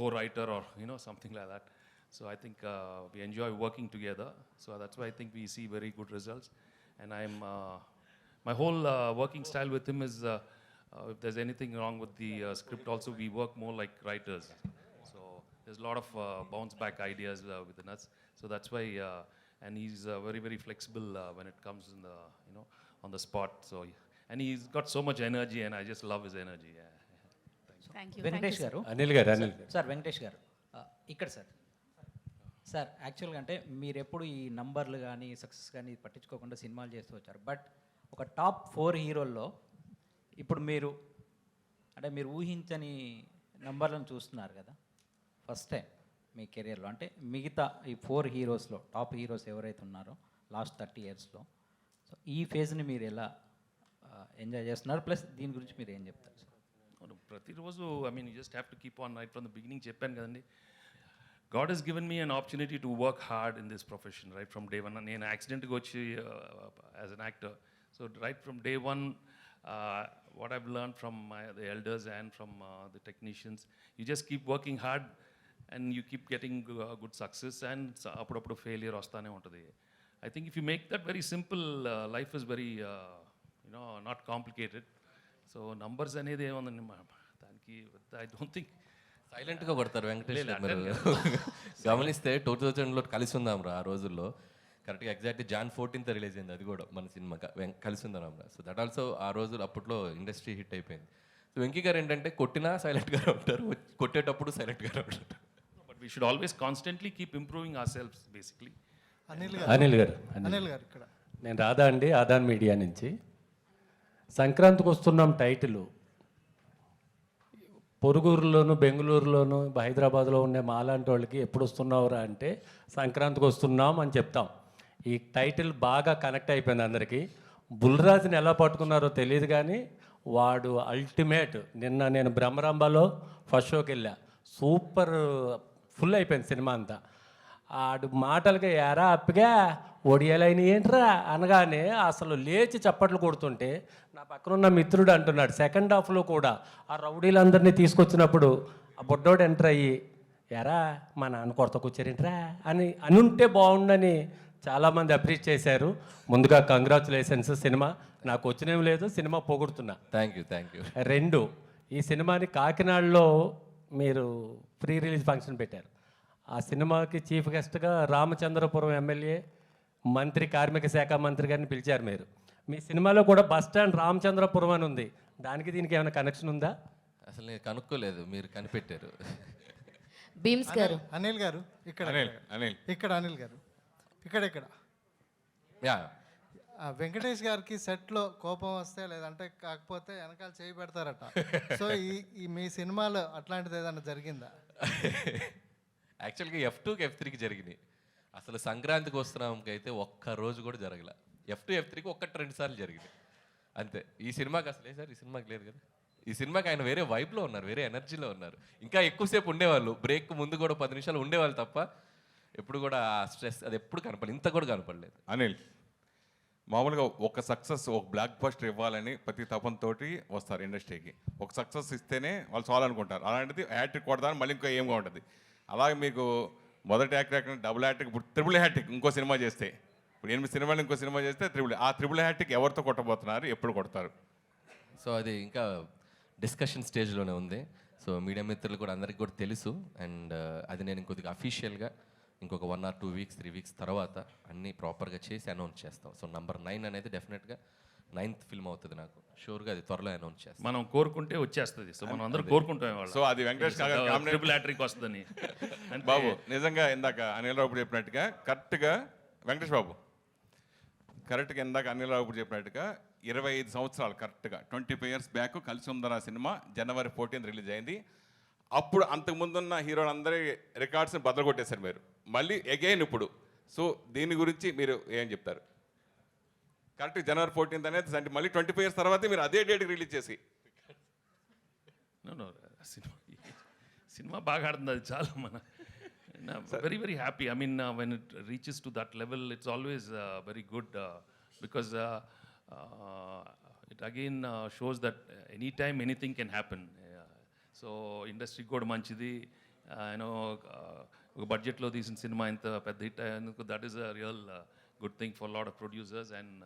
co-writer or, something like that. So I think we enjoy working together. So that's why I think we see very good results. And my whole working style with him is, if there's anything wrong with the script also, we work more like writers. So there's a lot of bounce back ideas within us. So that's why, and he's very, very flexible when it comes in the, on the spot. So, and he's got so much energy, and I just love his energy. Yeah. Thank you. Venkatesh గారు, అనిల్ గారు sir Venkatesh garu ఇక్కడ sir యాక్చువల్గా అంటే మీరు ఎప్పుడు ఈ నంబర్లు కానీ సక్సెస్ కానీ పట్టించుకోకుండా సినిమాలు చేస్తూ వచ్చారు. బట్ ఒక టాప్ 4 హీరోల్లో ఇప్పుడు మీరు ఊహించని నంబర్లను చూస్తున్నారు కదా ఫస్ట్ టైం మీ కెరియర్లో. అంటే మిగతా ఈ 4 హీరోస్లో టాప్ హీరోస్ ఎవరైతే ఉన్నారో లాస్ట్ 30 ఇయర్స్లో, సో ఈ ఫేజ్ని మీరు ఎలా ఎంజాయ్ చేస్తున్నారు, ప్లస్ దీని గురించి మీరు ఏం చెప్తారు సార్? ప్రతిరోజు you just have to keep on right from the beginning. చెప్పాను కదండి, God has given me an opportunity to work hard in this profession right from day one. నేను యాక్సిడెంట్గా వచ్చి as an actor. So right from day one, what I've learned from the elders and from the technicians, you just keep working hard and you keep getting good success, and అప్పుడప్పుడు failure వస్తానే ఉంటుంది. I think if you make that very simple, life is very, not complicated. So numbers అనేది ఏముందండి దానికి, I don't think. సైలెంట్గా కొడతారు వెంకటేష్ గారు. మీరు గమనిస్తే 2000లో కలిసి ఉందాం రా ఆ రోజుల్లో, కరెక్ట్గా ఎగ్జాక్ట్లీ Jan 14th రిలీజ్ అయింది అది కూడా మన సినిమా కలిసి ఉందాం రా. సో దట్ ఆల్సో ఆ రోజు అప్పట్లో ఇండస్ట్రీ హిట్ అయిపోయింది. సో వెంకీ గారు ఏంటంటే కొట్టినా సైలెంట్గానే ఉంటారు, కొట్టేటప్పుడు సైలెంట్గానే ఉంటారు. But we should always constantly keep improving ourselves, basically. Anil గారు ఇక్కడ నేను రాధా అండి, ఆదాన్ మీడియా నుంచి. సంక్రాంతికి వస్తున్నాం టైటిల్ పొరుగురులోను బెంగళూరులోను హైదరాబాద్లో ఉండే మాలాంటి వాళ్ళకి ఎప్పుడు వస్తున్నావురా అంటే సంక్రాంతికి వస్తున్నాం అని చెప్తాం. ఈ టైటిల్ బాగా కనెక్ట్ అయిపోయింది అందరికీ. బుల్రాజ్ని ఎలా పట్టుకున్నారో తెలియదు కానీ వాడు అల్టిమేట్. నిన్న నేను బ్రహ్మరంభలో ఫస్ట్ షోకి వెళ్ళా, సూపర్ ఫుల్ అయిపోయింది సినిమా అంతా. ఆడు మాటలకి ఎరా అప్పిగా ఒడియాలైన ఏంట్రా అనగానే అసలు లేచి చప్పట్లు కొడుతుంటే నా పక్కన ఉన్న మిత్రుడు అంటున్నాడు సెకండ్ హాఫ్లో కూడా ఆ రౌడీలందరినీ తీసుకొచ్చినప్పుడు ఆ బొడ్డోడు ఎంటర్ అయ్యి ఎరా మా నాన్న కొరత కూర్చారేంట్రా అని ఉంటే బాగుండని చాలామంది అప్రిషియేట్ చేశారు. ముందుగా కంగ్రాచులేషన్స్. సినిమా నాకు వచ్చినేం లేదు, సినిమా పొగుడుతున్నా. Thank you. 2, ఈ సినిమాని కాకినాడలో మీరు ప్రీ రిలీజ్ ఫంక్షన్ పెట్టారు. ఆ సినిమాకి చీఫ్ గెస్ట్గా రామచంద్రపురం ఎమ్మెల్యే, మంత్రి, కార్మిక శాఖ మంత్రి గారిని పిలిచారు మీరు. మీ సినిమాలో కూడా బస్ స్టాండ్ రామచంద్రపురం అని ఉంది. దానికి దీనికి ఏమైనా కనెక్షన్ ఉందా? అసలు నేను కనుక్కోలేదు, మీరు కనిపెట్టారు. బీమ్స్ గారు, అనిల్ గారు ఇక్కడ ఇక్కడ అనిల్ గారు ఇక్కడ యా వెంకటేష్ గారికి సెట్లో కోపం వస్తే లేదంటే కాకపోతే వెనకాల చేయి పెడతారట. సో ఈ మీ సినిమాలో అట్లాంటిది ఏదైనా జరిగిందా? యాక్చువల్గా F2కి F3కి జరిగినాయి. అసలు సంక్రాంతికి వస్తున్నాంకి అయితే ఒక్క రోజు కూడా జరగల. F2 F3కి 1-2 సార్లు జరిగినాయి అంతే. ఈ సినిమాకి అసలు సార్ ఈ సినిమాకి లేదు కదా. ఈ సినిమాకి ఆయన వేరే వైబ్లో ఉన్నారు, వేరే ఎనర్జీలో ఉన్నారు. ఇంకా ఎక్కువసేపు ఉండేవాళ్ళు, బ్రేక్ ముందు కూడా 10 నిమిషాలు ఉండేవాళ్ళు తప్ప ఎప్పుడు కూడా స్ట్రెస్ అది ఎప్పుడు కనపడలేదు, ఇంత కూడా కనపడలేదు. అనిల్, మామూలుగా ఒక సక్సెస్, ఒక బ్లాక్ బస్టర్ ఇవ్వాలని ప్రతి తపంతోటి వస్తారు ఇండస్ట్రీకి. ఒక సక్సెస్ ఇస్తేనే వాళ్ళు చాలు అనుకుంటారు. అలాంటిది హ్యాట్రిక్ కొడతాను మళ్ళీ ఇంకో ఏమో ఉంటుంది. అలాగే మీకు మొదటి హ్యాట్రిక్, డబుల్ హ్యాట్రిక్, ఇప్పుడు ట్రిపుల్ హ్యాట్రిక్ ఇంకో సినిమా చేస్తే, ఇప్పుడు 8 సినిమాలు ఇంకో సినిమా చేస్తే ట్రిపుల్ హ్యాట్రిక్ ఎవరితో కొట్టబోతున్నారు, ఎప్పుడు కొడతారు? సో అది ఇంకా డిస్కషన్ స్టేజ్లోనే ఉంది. సో మీడియా మిత్రులు కూడా అందరికీ కూడా తెలుసు. అండ్ అది నేను ఇంకొద్దిగా అఫీషియల్గా ఇంకొక 1 or 2 weeks 3 weeks తర్వాత అన్నీ ప్రాపర్గా చేసి అనౌన్స్ చేస్తాం. సో నంబర్ 9 అనేది డెఫినెట్గా 9th ఫిల్మ్ అవుతుంది. నాకు షూర్గా అది త్వరలో అనౌన్స్ చేస్తాం. మనం కోరుకుంటే వచ్చేస్తుంది. సో మనం అందరూ కోరుకుంటాం వాళ్ళు. సో అది వెంకటేష్ ట్రిపుల్ హ్యాట్రిక్ వస్తుందని. బాబు నిజంగా ఇందాక అనిల్ రావుపూడి చెప్పినట్టుగా కరెక్ట్గా వెంకటేష్ బాబు కరెక్ట్గా ఇందాక అనిల్ రావుపూడి చెప్పినట్టుగా 25 సంవత్సరాలు కరెక్ట్గా 25 years బ్యాక్ కలిసి ఉందన్న సినిమా January 14th రిలీజ్ అయింది. అప్పుడు అంతకుముందున్న హీరోలందరి రికార్డ్స్ని బద్దలు కొట్టేశారు మీరు. మళ్ళీ అగైన్ ఇప్పుడు. సో దీని గురించి మీరు ఏం చెప్తారు? కరెక్ట్ January 14th అనేది అంటే మళ్ళీ 25 years తర్వాతే మీరు అదే డేట్కి రిలీజ్ చేసి. సినిమా బాగా ఆడుతుంది, అది చాలా మన very very happy. I mean when it reaches to that level it's always very good because it again shows that any time anything can happen. So ఇండస్ట్రీకి కూడా మంచిది. యూనో ఒక బడ్జెట్లో తీసిన సినిమా ఇంత పెద్ద హిట్ అయ్యేందుకు that is a real good thing for lot of producers and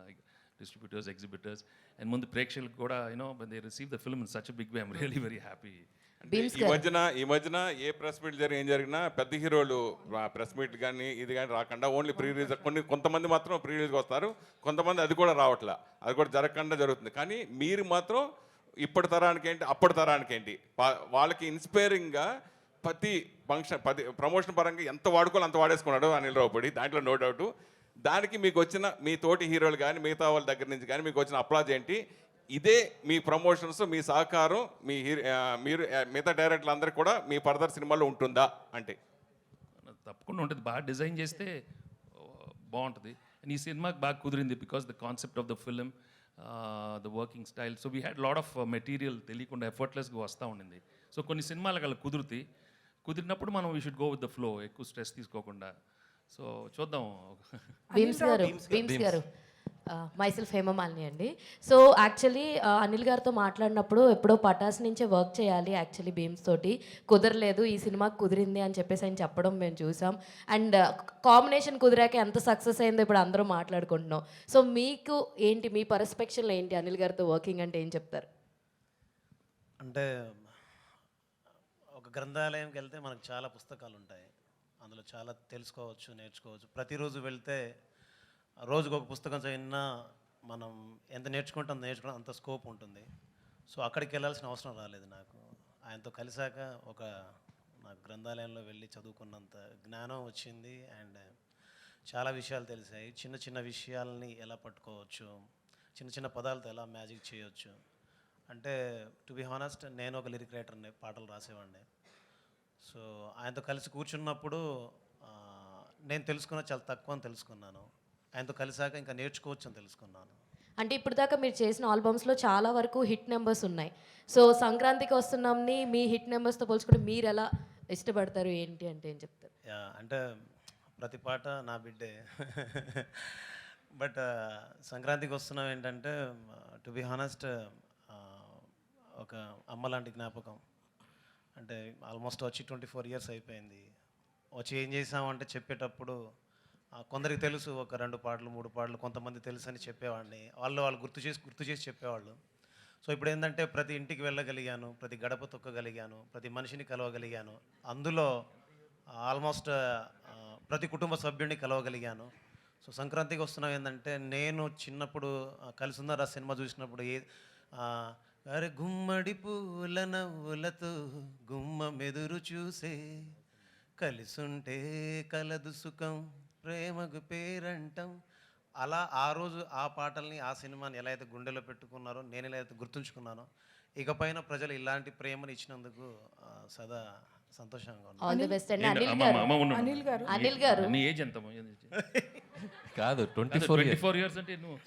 distributors, exhibitors. And ముందు ప్రేక్షకులకు కూడా you know they receive the film in such a big way. I'm really very happy. ఈ మధ్యన ఏ ప్రెస్ మీట్ ఏం జరిగినా పెద్ద హీరోలు ప్రెస్ మీట్ కానీ ఇది కానీ రాకుండా ఓన్లీ ప్రీ రిలీజ్, కొంతమంది మాత్రం ప్రీ రిలీజ్కి వస్తారు, కొంతమంది అది కూడా రావట్లా, అది కూడా జరగకుండా జరుగుతుంది. కానీ మీరు మాత్రం ఇప్పటి తరానికి ఏంటి అప్పటి తరానికి ఏంటి వాళ్ళకి ఇన్స్పైరింగ్గా ప్రతి ఫంక్షన్ ప్రమోషన్ పరంగా ఎంత వాడుకోవాలి అంత వాడేసుకున్నాడు అనిల్ రావుపూడి, దాంట్లో నో డౌట్. దానికి మీకు వచ్చిన మీ తోటి హీరోలు కానీ మిగతా వాళ్ళ దగ్గర నుంచి కానీ మీకు వచ్చిన అప్లాజ్ ఏంటి? ఇదే మీ ప్రమోషన్స్, మీ సహకారం మీరు మిగతా డైరెక్టర్లు అందరికీ కూడా మీ ఫర్దర్ సినిమాలో ఉంటుందా అంటే? తప్పకుండా ఉంటుంది. బాగా డిజైన్ చేస్తే బాగుంటుంది. అండ్ ఈ సినిమాకి బాగా కుదిరింది because the concept of the film, the working style. So we had lot of material తెలియకుండా ఎఫర్ట్లెస్గా వస్తూ ఉండింది. సో కొన్ని సినిమాలకు అలా కుదిరినప్పుడు మనం we should go with the flow, ఎక్కువ స్ట్రెస్ తీసుకోకుండా. సో చూద్దాం. బీమ్స్ గారు, మైసెల్ఫ్ హేమమాలిని అండి. సో యాక్చువల్లీ అనిల్ గారితో మాట్లాడినప్పుడు ఎప్పుడో పటాస్ నుంచే వర్క్ చేయాలి యాక్చువల్లీ బీమ్స్ తోటి, కుదరలేదు, ఈ సినిమాకి కుదిరింది అని చెప్పేసి ఆయన చెప్పడం మేము చూసాం. అండ్ కాంబినేషన్ కుదిరాక ఎంత సక్సెస్ అయిందో ఇప్పుడు అందరూ మాట్లాడుకుంటున్నాం. సో మీకు ఏంటి, మీ పర్స్పెక్షన్లో ఏంటి అనిల్ గారితో వర్కింగ్ అంటే ఏం చెప్తారు? అంటే ఒక గ్రంథాలయంకి వెళ్తే మనకు చాలా పుస్తకాలు ఉంటాయి, అందులో చాలా తెలుసుకోవచ్చు, నేర్చుకోవచ్చు. ప్రతిరోజు వెళ్తే రోజుకు ఒక పుస్తకం చదివినా మనం ఎంత నేర్చుకుంటే అంత స్కోప్ ఉంటుంది. సో అక్కడికి వెళ్ళాల్సిన అవసరం రాలేదు నాకు. ఆయనతో కలిసాక నాకు గ్రంథాలయంలో వెళ్ళి చదువుకున్నంత జ్ఞానం వచ్చింది. అండ్ చాలా విషయాలు తెలిసాయి. చిన్న చిన్న విషయాలని ఎలా పట్టుకోవచ్చు, చిన్న చిన్న పదాలతో ఎలా మ్యాజిక్ చేయొచ్చు. అంటే టు బి హానెస్ట్, నేను ఒక లిరిక్ రైటర్ని, పాటలు రాసేవాడిని. సో ఆయనతో కలిసి కూర్చున్నప్పుడు నేను చాలా తక్కువ అని తెలుసుకున్నాను. ఆయనతో కలిసాక ఇంకా నేర్చుకోవచ్చు అని తెలుసుకున్నాను. అంటే ఇప్పుడు దాకా మీరు చేసిన ఆల్బమ్స్లో చాలా వరకు హిట్ నెంబర్స్ ఉన్నాయి. సో సంక్రాంతికి వస్తున్నాంని మీ హిట్ నెంబర్స్తో పోల్చుకుంటే మీరు ఎలా ఇష్టపడతారు ఏంటి అంటే ఏం చెప్తారు? యా, అంటే ప్రతి పాట నా బిడ్డే. బట్ సంక్రాంతికి వస్తున్నాం ఏంటంటే, టు బి హానెస్ట్, ఒక అమ్మ లాంటి జ్ఞాపకం. అంటే ఆల్మోస్ట్ వచ్చి 24 ఇయర్స్ అయిపోయింది. వచ్చి ఏం చేసామంటే చెప్పేటప్పుడు కొందరికి తెలుసు, ఒక 2 పాటలు 3 పాటలు, కొంతమంది తెలుసు అని చెప్పేవాడిని. వాళ్ళు గుర్తు చేసి చెప్పేవాళ్ళు. సో ఇప్పుడు ఏంటంటే ప్రతి ఇంటికి వెళ్ళగలిగాను, ప్రతి గడప తొక్కగలిగాను, ప్రతి మనిషిని కలవగలిగాను. అందులో ఆల్మోస్ట్ ప్రతి కుటుంబ సభ్యుడిని కలవగలిగాను. సో సంక్రాంతికి వస్తున్నాం ఏంటంటే, నేను చిన్నప్పుడు కలిసి ఉన్నారా సినిమా చూసినప్పుడు అరే గుమ్మడి పూల నవ్వులతో గుమ్మ మెదురు చూసే, కలిసుంటే కలదు సుఖం ప్రేమకు పేరంటం, అలా ఆ రోజు ఆ పాటల్ని ఆ సినిమాని ఎలా అయితే గుండెలో పెట్టుకున్నారో, నేను ఎలా అయితే గుర్తుంచుకున్నానో, ఇకపైన ప్రజలు ఇలాంటి ప్రేమను ఇచ్చినందుకు సదా సంతోషంగా ఉన్నాను. ఆల్ ది బెస్ట్ అండి. ఏంటి, అనిల్ అమ్మ, గారు, అమ్మ, ఉండు. అనిల్ గారు నీ ఏజ్ ఎంత? కాదు 24 years. 24 ఇయర్స్ అంటే నువ్వు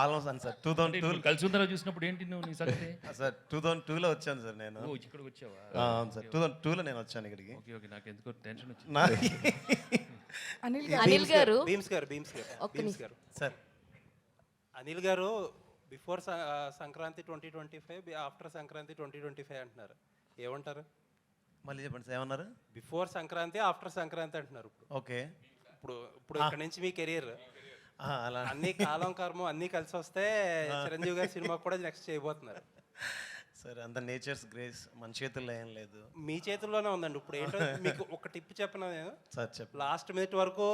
ఆల్మోస్ట్ అని సార్ 2002 కలిసి ఉందరా చూసినప్పుడు ఏంటి నువ్వు నీ సంగతి? సార్ 2002లో వచ్చాను సార్ నేను. ఓ, ఇక్కడికి వచ్చావా? అవును సార్, 2002లో నేను వచ్చాను ఇక్కడికి. ఓకే ఓకే, నాకు ఎందుకో టెన్షన్ వచ్చింది. అనిల్ గారు భీమ్స్ గారు సార్ అనిల్ గారు బిఫోర్ సంక్రాంతి 2025, ఆఫ్టర్ సంక్రాంతి 2025 అంటున్నారు. ఏమంటారు? మళ్ళీ చెప్పండి సార్, ఏమన్నారు? బిఫోర్ సంక్రాంతి, ఆఫ్టర్ సంక్రాంతి అంటున్నారు. ఓకే, ఇప్పుడు ఇక్కడ నుంచి మీ కెరీర్ అలా అన్ని కాలం కర్మం అన్నీ కలిసి వస్తే చిరంజీవి గారి సినిమా కూడా నెక్స్ట్ చేయబోతున్నారు. సార్ అంత నేచర్స్ గ్రేస్ మన చేతుల్లో ఏం లేదు. మీ చేతుల్లోనే ఉందండి. ఇప్పుడు ఏంటో మీకు ఒక టిప్ చెప్పిన నేను, సార్ చెప్పండి. లాస్ట్ మినిట్ వరకు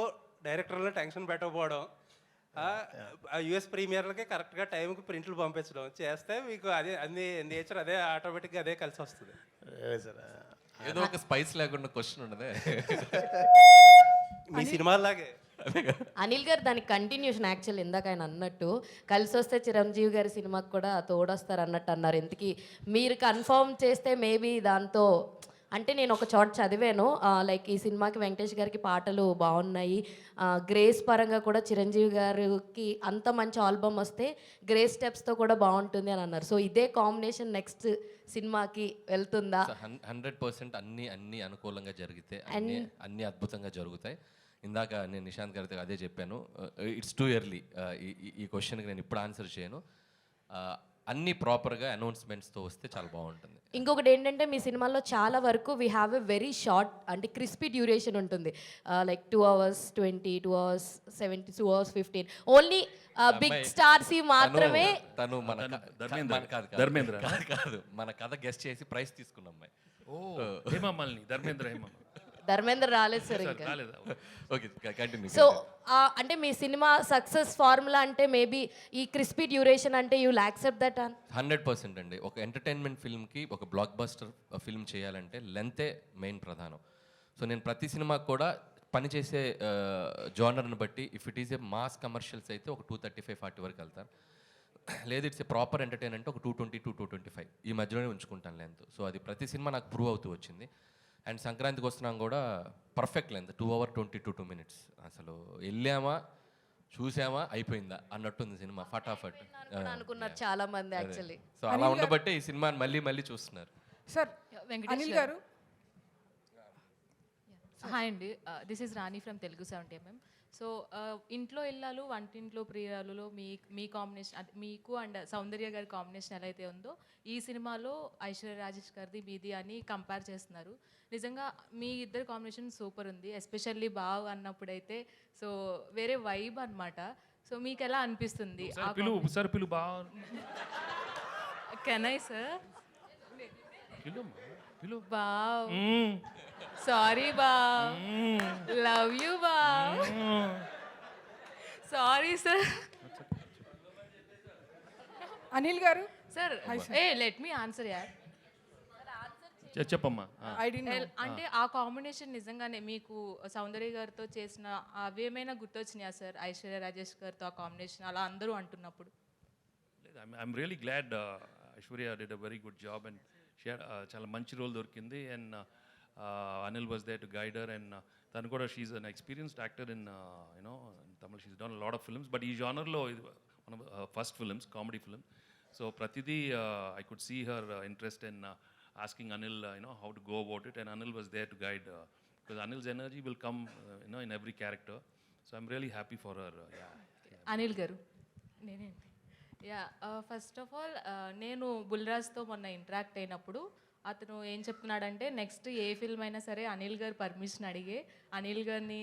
డైరెక్టర్లో టెన్షన్ పెట్టకపోవడం, యుఎస్ ప్రీమియర్లకి కరెక్ట్గా టైంకి ప్రింట్లు పంపించడం చేస్తే మీకు అదే అన్ని నేచర్ అదే ఆటోమేటిక్గా అదే కలిసి వస్తుంది. సార్ ఏదో ఒక స్పైస్ లేకుండా క్వశ్చన్ ఉండదే మీ సినిమాలాగే. అనిల్ గారు దానికి కంటిన్యూషన్ యాక్చువల్ ఇందాక ఆయన అన్నట్టు కలిసి వస్తే చిరంజీవి గారి సినిమాకి కూడా తోడొస్తారు అన్నట్టు అన్నారు. ఇంతకీ మీరు కన్ఫర్మ్ చేస్తే మేబీ దాంతో, అంటే నేను ఒక చోట చదివాను, లైక్ ఈ సినిమాకి వెంకటేష్ గారికి పాటలు బాగున్నాయి, గ్రేస్ పరంగా కూడా చిరంజీవి గారికి అంత మంచి ఆల్బమ్ వస్తే గ్రేస్ స్టెప్స్తో కూడా బాగుంటుంది అని అన్నారు. సో ఇదే కాంబినేషన్ నెక్స్ట్ సినిమాకి వెళ్తుందా? 100% అన్ని అనుకూలంగా జరిగితే అన్ని అద్భుతంగా జరుగుతాయి. ఇందాక నేను నిశాంత్ గారితో అదే చెప్పాను, ఇట్స్ టూ ఎర్లీ ఈ క్వశ్చన్కి నేను ఇప్పుడు ఆన్సర్ చేయను. అన్ని ప్రాపర్గా అనౌన్స్మెంట్స్తో వస్తే చాలా బాగుంటుంది. ఇంకొకటి ఏంటంటే మీ సినిమాలో చాలా వరకు we have a very short అంటే క్రిస్పీ డ్యూరేషన్ ఉంటుంది, like 2 hours 20, 2 hours 70, 2 hours 15. Only big stars మాత్రమే. తను ధర్మేంద్ర కాదు, మన కథ గెస్ట్ చేసి ప్రైజ్ తీసుకున్న అమ్మాయి. హేమమాలిని, ధర్మేంద్ర రాలేదు సార్ ఇంకా. Okay, continue. సో అంటే మీ సినిమా సక్సెస్ ఫార్ములా అంటే మేబీ ఈ క్రిస్పీ డ్యూరేషన్ అంటే యూ విల్ యాక్సెప్ట్ దట్? 100% అండి. ఒక ఎంటర్టైన్మెంట్ ఫిల్మ్కి, ఒక బ్లాక్ బస్టర్ ఫిల్మ్ చేయాలంటే లెంతే మెయిన్ ప్రధానం. సో నేను ప్రతి సినిమాకి కూడా పనిచేసే జానర్ని బట్టి, if it is a mass commercials అయితే ఒక 235-40 వరకు వెళ్తాను. లేదు ఇట్స్ ఏ ప్రాపర్ ఎంటర్టైన్ అంటే ఒక 220 to 225 ఈ మధ్యలోనే ఉంచుకుంటాను లెంత్. సో అది ప్రతి సినిమా నాకు ప్రూవ్ అవుతూ వచ్చింది. అండ్ సంక్రాంతికి వస్తున్నాం కూడా పర్ఫెక్ట్ లెంత్ 2 hours 22 minutes. అసలు వెళ్ళామా చూసామా అయిపోయిందా అన్నట్టుంది సినిమా, ఫటాఫట్ అనుకున్నారు చాలా మంది యాక్చువల్లీ. సో అలా ఉండబట్టే ఈ సినిమాని మళ్ళీ చూస్తున్నారు. సార్ అనిల్ గారు. హాయ్ అండి, this is Rani from Telugu 70mm. So ఇంట్లో ఇల్లాలు వంటింట్లో ప్రియురాలులో మీ కాంబినేషన్, మీకు అండ్ సౌందర్య గారి కాంబినేషన్ ఎలా అయితే ఉందో ఈ సినిమాలో ఐశ్వర్య రాజేష్ గారిది మీది అని కంపేర్ చేస్తున్నారు. నిజంగా మీ ఇద్దరు కాంబినేషన్ సూపర్ ఉంది, ఎస్పెషల్లీ బావ్ అన్నప్పుడైతే సో వేరే వైబ్ అనమాట. సో మీకు ఎలా అనిపిస్తుంది? Can I sir? బావ్, సారీ బావ్, లవ్ యూ బావ్, సారీ సార్. అనిల్ గారు సార్ లెట్ మీ ఆన్సర్ యార్. చెప్పమ్మా. అంటే ఆ కాంబినేషన్ నిజంగానే మీకు సౌందర్య గారితో చేసిన అవేమైనా గుర్తొచ్చినాయా సార్? ఐశ్వర్య రాజేష్ గారితో ఆ కాంబినేషన్ అలా అందరూ అంటున్నప్పుడు. I'm really glad Aishwarya did a very good job and చాలా మంచి రోల్ దొరికింది. And Anil was there to guide her. And తను కూడా she an experienced actor in Tamil. She done lot of films, but ఈ జానర్లో one of first films, comedy film. So ప్రతిదీ I could see her interest in asking Anil, how to go about it, and Anil was there to guide, because Anil's energy will come, in every character. So I'm really happy for her. Anil గారు నేనేంటి yeah first of all నేను బుల్రాజ్తో మొన్న interact అయినప్పుడు అతను ఏం చెప్తున్నాడంటే next a film అయినా సరే అనిల్ గారు పర్మిషన్ అడిగే అనిల్ గారిని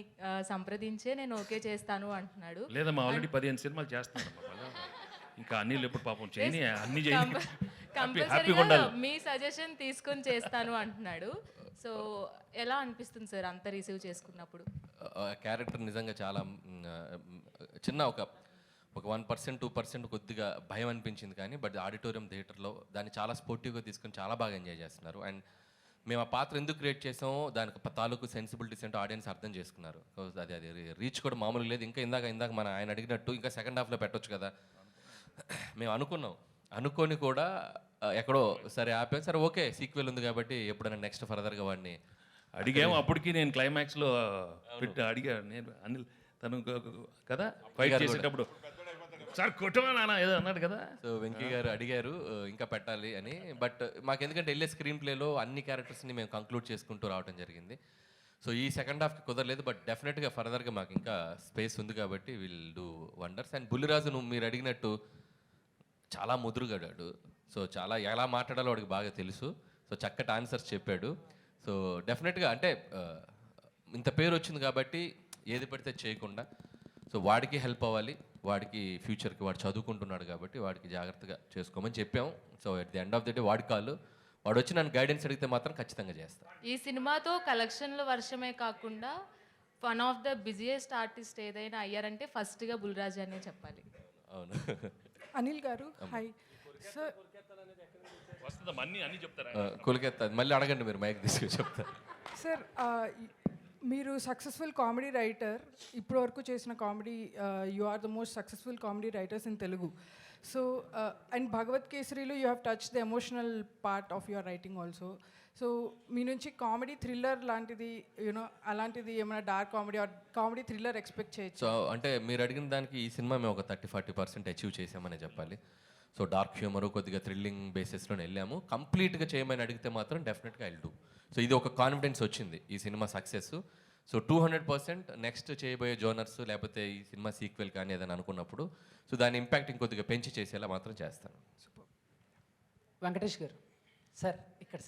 సంప్రదించే నేను ఓకే చేస్తాను అంటున్నాడు. లేదమ్మా, ఆల్రెడీ 15 సినిమాలు చేస్తున్నాడు. ఇంకా అనిల్ ఎప్పుడు పాపం చేయని అన్ని చేయని హ్యాపీగా ఉండాలి. మీ సజెషన్ తీసుకొని చేస్తాను అంటున్నాడు. సో ఎలా అనిపిస్తుంది సార్ అంత రిసీవ్ చేసుకున్నప్పుడు? క్యారెక్టర్ నిజంగా చాలా చిన్న ఒక 1% 2% కొద్దిగా భయం అనిపించింది, కానీ బట్ ఆడిటోరియం థియేటర్లో దాన్ని చాలా స్పోర్టివ్గా తీసుకొని చాలా బాగా ఎంజాయ్ చేస్తున్నారు. అండ్ మేము ఆ పాత్ర ఎందుకు క్రియేట్ చేసామో దానికి తాలూకు సెన్సిబిలిటీస్ అంటే ఆడియన్స్ అర్థం చేసుకున్నారు. అది రీచ్ కూడా మామూలుగా లేదు. ఇంకా ఇందాక మన ఆయన అడిగినట్టు ఇంకా సెకండ్ హాఫ్లో పెట్టొచ్చు కదా మేము అనుకొని కూడా ఎక్కడో సరే ఆపాం. సరే ఓకే సీక్వెల్ ఉంది కాబట్టి ఎప్పుడైనా నెక్స్ట్ ఫర్దర్గా వాడిని అడిగాము. అప్పటికి నేను క్లైమాక్స్లో అడిగాను నేను అనిల్ తను కదా ఫైట్ చేసేటప్పుడు సార్ కొట్టమా నాన్న ఏదో అన్నాడు కదా. సో వెంకీ గారు అడిగారు ఇంకా పెట్టాలి అని. బట్ మాకు ఎందుకంటే వెళ్ళే స్క్రీన్ ప్లేలో అన్ని క్యారెక్టర్స్ని మేము కంక్లూడ్ చేసుకుంటూ రావడం జరిగింది. సో ఈ సెకండ్ హాఫ్కి కుదరలేదు, బట్ డెఫినెట్గా ఫర్దర్గా మాకు ఇంకా స్పేస్ ఉంది కాబట్టి will do wonders. And Bulliraju మీరు అడిగినట్టు చాలా ముదురుగాడాడు. సో చాలా ఎలా మాట్లాడాలో వాడికి బాగా తెలుసు. సో చక్కటి ఆన్సర్స్ చెప్పాడు. సో డెఫినెట్గా అంటే ఇంత పేరు వచ్చింది కాబట్టి ఏది పడితే చేయకుండా, సో వాడికి హెల్ప్ అవ్వాలి, వాడికి ఫ్యూచర్కి వాడు చదువుకుంటున్నాడు కాబట్టి వాడికి జాగ్రత్తగా చేసుకోమని చెప్పాం. So at the end of the day వాడి కాళ్ళు వాడు వచ్చి నన్ను గైడెన్స్ అడిగితే మాత్రం ఖచ్చితంగా చేస్తాను. ఈ సినిమాతో కలెక్షన్ల వర్షమే కాకుండా one of the busiest artist ఏదైనా అయ్యారంటే ఫస్ట్గా బుల్రాజ్ అనే చెప్పాలి. అవును. అనిల్ గారు హాయ్ సార్. వస్తుందా అన్ని చెప్తారా? కొలికెత్తా మళ్ళీ అడగండి, మీరు మైక్ తీసుకొని చెప్తారు. సార్ మీరు సక్సెస్ఫుల్ కామెడీ రైటర్, ఇప్పటి వరకు చేసిన comedy you are the most successful comedy writers in Telugu. So and Bhagavanth కేసరిలో you have touch the emotional part of your writing also. So మీ నుంచి కామెడీ థ్రిల్లర్ లాంటిది అలాంటిది ఏమైనా dark comedy or comedy thriller expect చేయొచ్చు? సో అంటే మీరు అడిగిన దానికి ఈ సినిమా మేము ఒక 30-40% అచీవ్ చేసామని చెప్పాలి. సో డార్క్ హ్యూమరు కొద్దిగా థ్రిల్లింగ్ బేసిస్లోనే వెళ్ళాము. కంప్లీట్గా చేయమని అడిగితే మాత్రం డెఫినెట్గా ఐల్ డూ. సో ఇది ఒక కాన్ఫిడెన్స్ వచ్చింది ఈ సినిమా సక్సెస్. సో 200% నెక్స్ట్ చేయబోయే జోనర్స్ లేకపోతే ఈ సినిమా సీక్వెల్ కానీ ఏదైనా అనుకున్నప్పుడు సో దాని ఇంపాక్ట్ ఇంకొద్దిగా పెంచి చేసేలా మాత్రం చేస్తాను. వెంకటేష్ గారు సార్ ఇక్కడ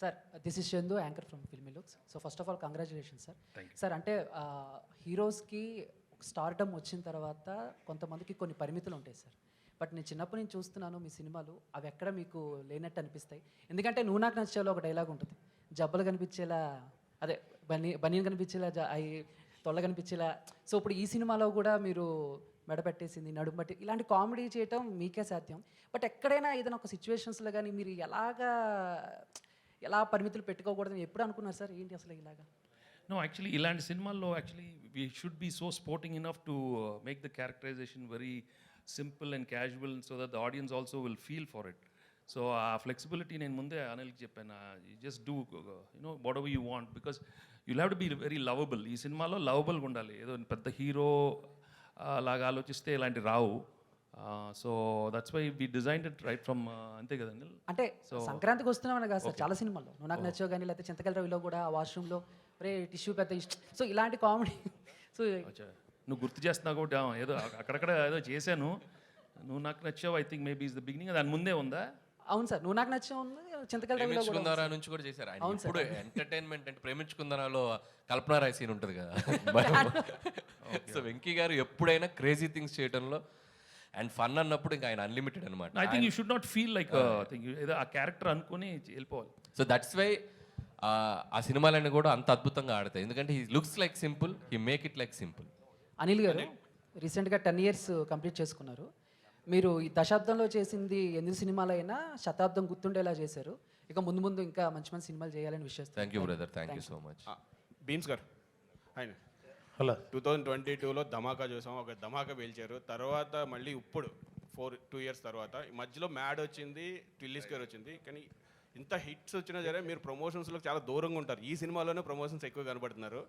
sir this is Chandu anchor from filmy looks. So first of all congratulation sir. Sir అంటే హీరోస్కి స్టార్డమ్ వచ్చిన తర్వాత కొంతమందికి కొన్ని పరిమితులు ఉంటాయి సార్. బట్ నేను చిన్నప్పటి నుంచి చూస్తున్నాను మీ సినిమాలు, అవి ఎక్కడ మీకు లేనట్టు అనిపిస్తాయి. ఎందుకంటే నువ్వు నాకు నచ్చేలా ఒక డైలాగ్ ఉంటుంది, జబ్బలు కనిపించేలా అదే బనీన్ కనిపించేలా అవి తొళ్ళ కనిపించేలా. సో ఇప్పుడు ఈ సినిమాలో కూడా మీరు మెడ పెట్టేసింది, నడుము పట్టి ఇలాంటి కామెడీ చేయటం మీకే సాధ్యం. బట్ ఎక్కడైనా ఏదైనా ఒక సిచ్యువేషన్స్లో కానీ మీరు ఎలా పరిమితులు పెట్టుకోకూడదని ఎప్పుడు అనుకున్నారు సార్? ఏంటి అసలు ఇలాగా? No, actually, ఇలాంటి సినిమాల్లో actually we should be so sporting enough to make the characterization very simple and casual so that the audience also will feel for it. So ఆ ఫ్లెక్సిబిలిటీ నేను ముందే అనిల్కి చెప్పాను, you just do whatever you want because you'll have to be very lovable. ఈ సినిమాలో లవబుల్గా ఉండాలి. ఏదో పెద్ద hero లాగా ఆలోచిస్తే ఇలాంటి రావు. So that's why we designed it right from అంతే కదా అనిల్? అంటే సంక్రాంతికి వస్తున్నామని కాదు సార్, చాలా సినిమాల్లో నువ్వు నాకు నచ్చావు కానీ లేకపోతే చింతకల రవిలో కూడా ఆ వాష్రూమ్లో రే టిష్యూ పెద్ద సో ఇలాంటి కామెడీ. సో నువ్వు గుర్తు చేస్తున్నావు కాబట్టి ఏదో అక్కడక్కడ ఏదో చేశాను. నువ్వు నాకు నచ్చావు I think maybe is the beginning. దాని ముందే ఉందా? అవును సార్, నువ్వు నాకు నచ్చావు చింతకల రవిలో ప్రేమించుకుందారా నుంచి కూడా చేశారు. ఇప్పుడు ఎంటర్టైన్మెంట్ అంటే ప్రేమించుకుందారాలో కల్పనా రాయ్ సీన్ ఉంటుంది కదా. సో వెంకీ గారు ఎప్పుడైనా క్రేజీ థింగ్స్ చేయడంలో అండ్ ఫన్ అన్నప్పుడు ఇంకా ఆయన అన్లిమిటెడ్ అనమాట. I think you should not feel like ఏదో ఆ క్యారెక్టర్ అనుకుని వెళ్ళిపోవాలి. సో దట్స్ వై ఆ సినిమాలన్నీ కూడా అంత అద్భుతంగా ఆడతాయి. ఎందుకంటే he looks like simple, he make it like simple. Anil గారు రీసెంట్గా 10 years కంప్లీట్ చేసుకున్నారు. మీరు ఈ దశాబ్దంలో చేసింది 8 సినిమాలైనా శతాబ్దం గుర్తుండేలా చేశారు. ఇక ముందు ఇంకా మంచి మంచి సినిమాలు చేయాలని విషయం. Thank you brother, thank you so much. Beans గారు ఆయన హలో 2022లో ధమాకా చూసాం, ఒక ధమాకా పేల్చారు. తర్వాత మళ్ళీ ఇప్పుడు 2 years తర్వాత మధ్యలో మ్యాడ్ వచ్చింది, ట్విల్లీ స్క్వేర్ వచ్చింది. కానీ ఇంత హిట్స్ వచ్చినా సరే మీరు ప్రమోషన్స్లో చాలా దూరంగా ఉంటారు. ఈ సినిమాలోనే ప్రమోషన్స్ ఎక్కువ కనబడుతున్నారు.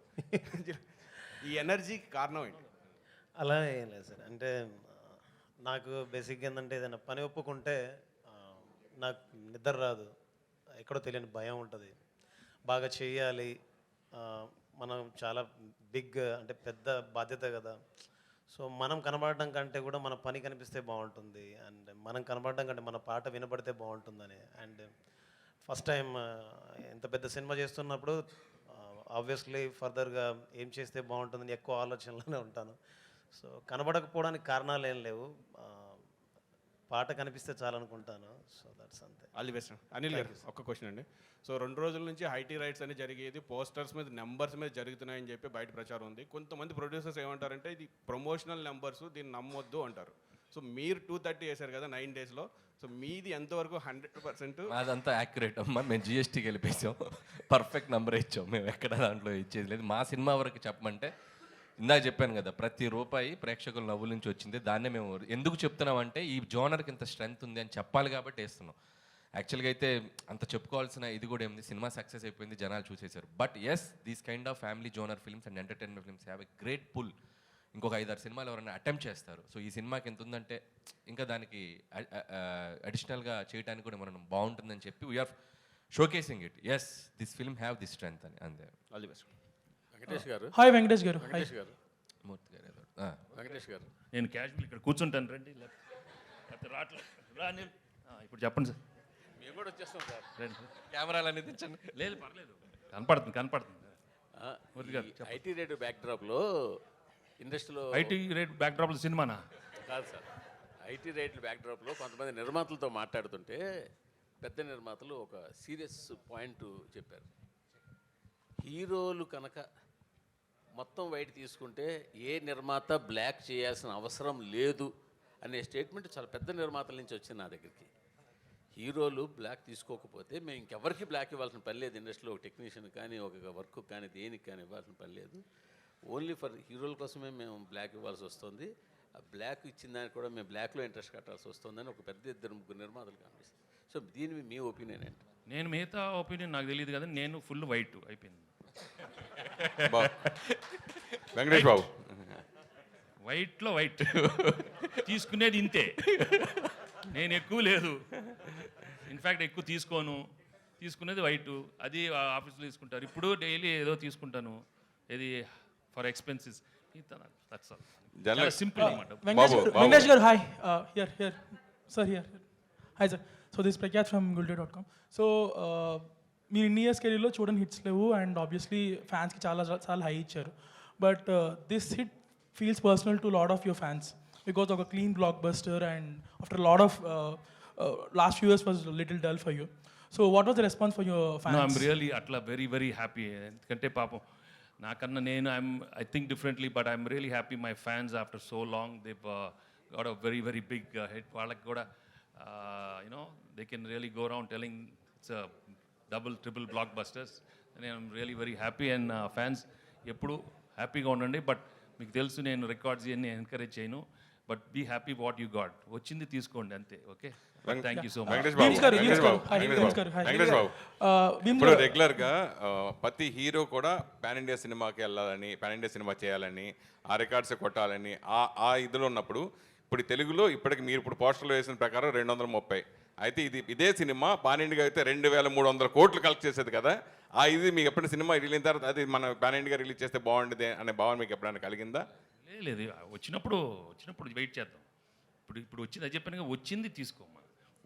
ఈ ఎనర్జీకి కారణం ఏంటి? అలా ఏం లేదు సార్. అంటే నాకు బేసిక్గా ఏంటంటే ఏదైనా పని ఒప్పుకుంటే నాకు నిద్ర రాదు. ఎక్కడో తెలియని భయం ఉంటుంది. బాగా చేయాలి, మనం చాలా బిగ్ అంటే పెద్ద బాధ్యత కదా. సో మనం కనబడడం కంటే కూడా మన పని కనిపిస్తే బాగుంటుంది, అండ్ మనం కనబడడం కంటే మన పాట వినబడితే బాగుంటుందని. అండ్ ఫస్ట్ టైం ఇంత పెద్ద సినిమా చేస్తున్నప్పుడు ఆబ్వియస్లీ ఫర్దర్గా ఏం చేస్తే బాగుంటుందని ఎక్కువ ఆలోచనలోనే ఉంటాను. సో కనబడకపోవడానికి కారణాలు ఏం లేవు, పాట కనిపిస్తే చాలనుకుంటాను. సో దట్స్ అంతే. All the best. అనిల్ గారు ఒక్క క్వశ్చన్ అండి. సో 2 రోజుల నుంచి ఐటీ రైట్స్ అని జరిగేది పోస్టర్స్ మీద నెంబర్స్ మీద జరుగుతున్నాయని చెప్పి బయట ప్రచారం ఉంది. కొంతమంది ప్రొడ్యూసర్స్ ఏమంటారంటే ఇది ప్రమోషనల్ నెంబర్స్, దీన్ని నమ్మొద్దు అంటారు. సో మీరు 230 వేశారు కదా 9 daysలో, సో మీది ఎంతవరకు 100%? అదంతా యాక్యురేట్ అమ్మా. మేము జిఎస్టీకి వెళ్ళిపోయాం, పర్ఫెక్ట్ నెంబర్ ఇచ్చాం. మేము ఎక్కడ దాంట్లో ఇచ్చేది లేదు. మా సినిమా వరకు చెప్పమంటే ఇందాక చెప్పాను కదా, ప్రతి రూపాయి ప్రేక్షకుల నవ్వుల నుంచి వచ్చింది. దాన్నే మేము ఎందుకు చెప్తున్నామంటే ఈ జోనర్కి ఇంత స్ట్రెంగ్త్ ఉంది అని చెప్పాలి కాబట్టి వేస్తున్నాం. యాక్చువల్గా అయితే అంత చెప్పుకోవాల్సిన ఇది కూడా ఏముంది, సినిమా సక్సెస్ అయిపోయింది, జనాలు చూసేశారు. But yes, these kind of family genre films and entertainment films have a great pull. ఇంకొక 5-6 సినిమాలు ఎవరైనా అటెంప్ట్ చేస్తారు. సో ఈ సినిమాకి ఎంత ఉందంటే ఇంకా దానికి అడిషనల్గా చేయడానికి కూడా మనం బాగుంటుందని చెప్పి we're showcasing it. Yes, this film have this strength అని. అంతే. All the best. వెంకటేష్ గారు. హాయ్ వెంకటేష్ గారు. వెంకటేష్ గారు. మూర్తి గారు. వెంకటేష్ గారు, నేను క్యాజువల్ ఇక్కడ కూర్చుంటాను, రండి. లేకపోతే రాని ఇప్పుడు చెప్పండి సార్. మేము కూడా వచ్చేస్తాం సార్. రండి. కెమెరాలు అనేది తెచ్చండి. లేదు పర్లేదు, కనపడుతుంది. ఐటీ రేడియో బ్యాక్డ్రాప్లో ఇండస్ట్రీలో ఐటీ రేట్ బ్యాక్డ్రాప్లో సినిమానా? కాదు సార్, ఐటీ రేట్ల బ్యాక్డ్రాప్లో కొంతమంది నిర్మాతలతో మాట్లాడుతుంటే పెద్ద నిర్మాతలు ఒక సీరియస్ పాయింట్ చెప్పారు. హీరోలు కనుక మొత్తం వైట్ తీసుకుంటే ఏ నిర్మాత బ్లాక్ చేయాల్సిన అవసరం లేదు అనే స్టేట్మెంట్ చాలా పెద్ద నిర్మాతల నుంచి వచ్చింది నా దగ్గరికి. హీరోలు బ్లాక్ తీసుకోకపోతే మేము ఇంకెవరికి బ్లాక్ ఇవ్వాల్సిన పని లేదు. ఇండస్ట్రీలో ఒక టెక్నీషియన్ కానీ ఒక వర్క్ కానీ దేనికి కానీ ఇవ్వాల్సిన పని లేదు. ఓన్లీ ఫర్ హీరోల కోసమే మేము బ్లాక్ ఇవ్వాల్సి వస్తుంది. ఆ బ్లాక్ ఇచ్చిన దానికి కూడా మేము బ్లాక్లో ఇంట్రెస్ట్ కట్టాల్సి వస్తుందని ఒక పెద్ద 2-3 నిర్మాతలు కనిపిస్తుంది. సో దీని మీ ఒపీనియన్ ఏంటి? నేను మిగతా ఒపీనియన్ నాకు తెలియదు కదా, నేను ఫుల్ వైట్ అయిపోయింది. వెంకటేష్ బాబు, వైట్లో వైట్ తీసుకునేది ఇంతే, నేను ఎక్కువ లేదు. ఇన్ఫ్యాక్ట్ ఎక్కువ తీసుకోను, తీసుకునేది వైట్. అది ఆఫీస్లో తీసుకుంటారు. ఇప్పుడు డైలీ ఏదో తీసుకుంటాను, ఇది ఫర్ ఎక్స్పెన్సెస్. చాలా సింపుల్ అన్నమాట. వెంకటేష్ గారు hi. Here sir, here. Hi sir. So this Prakhyat from gulday.com. So మీరు ఇన్ని ఇయర్స్ కెరీర్లో చూడని హిట్స్ లేవు, అండ్ ఆబ్వియస్లీ ఫ్యాన్స్కి చాలా హై ఇచ్చారు. But this hit feels personal to lot of your fans because ఒక clean blockbuster, and after lot of last few years was little dull for you. So what was the response for your fans? I'm really అట్లా very happy. ఎందుకంటే పాపం నాకన్నా నేను I think differently, but I'm really happy. My fans after so long they got a very big hit. వాళ్ళకి కూడా you know they can really go around telling it's double triple blockbusters. నేను I'm really very happy. And fans ఎప్పుడు హ్యాపీగా ఉండండి. But మీకు తెలుసు నేను records ఇవన్నీ ఎంకరేజ్ చేయను. But be happy what you got. వచ్చింది తీసుకోండి అంతే. Okay, thank you so much. Venkatesh Babu, ఇప్పుడు రెగ్యులర్గా ప్రతి హీరో కూడా పాన్ ఇండియా సినిమాకి వెళ్ళాలని, పాన్ ఇండియా సినిమా చేయాలని, ఆ రికార్డ్స్ కొట్టాలని ఆ ఇదిలో ఉన్నప్పుడు, ఇప్పుడు తెలుగులో ఇప్పటికి మీరు ఇప్పుడు పోస్టర్లో వేసిన ప్రకారం 230. అయితే ఇదే సినిమా పాన్ ఇండియా అయితే 2300 కోట్లు కలెక్ట్ చేసేది కదా. ఇది మీకు ఎప్పుడైనా సినిమా రిలీజ్ అయిన తర్వాత అది మన పాన్ ఇండియా రిలీజ్ చేస్తే బాగుండేది అనే భావన మీకు ఎప్పుడైనా కలిగిందా? లేదు, వచ్చినప్పుడు వెయిట్ చేద్దాం. ఇప్పుడు వచ్చింది, అది చెప్పాను, వచ్చింది తీసుకో,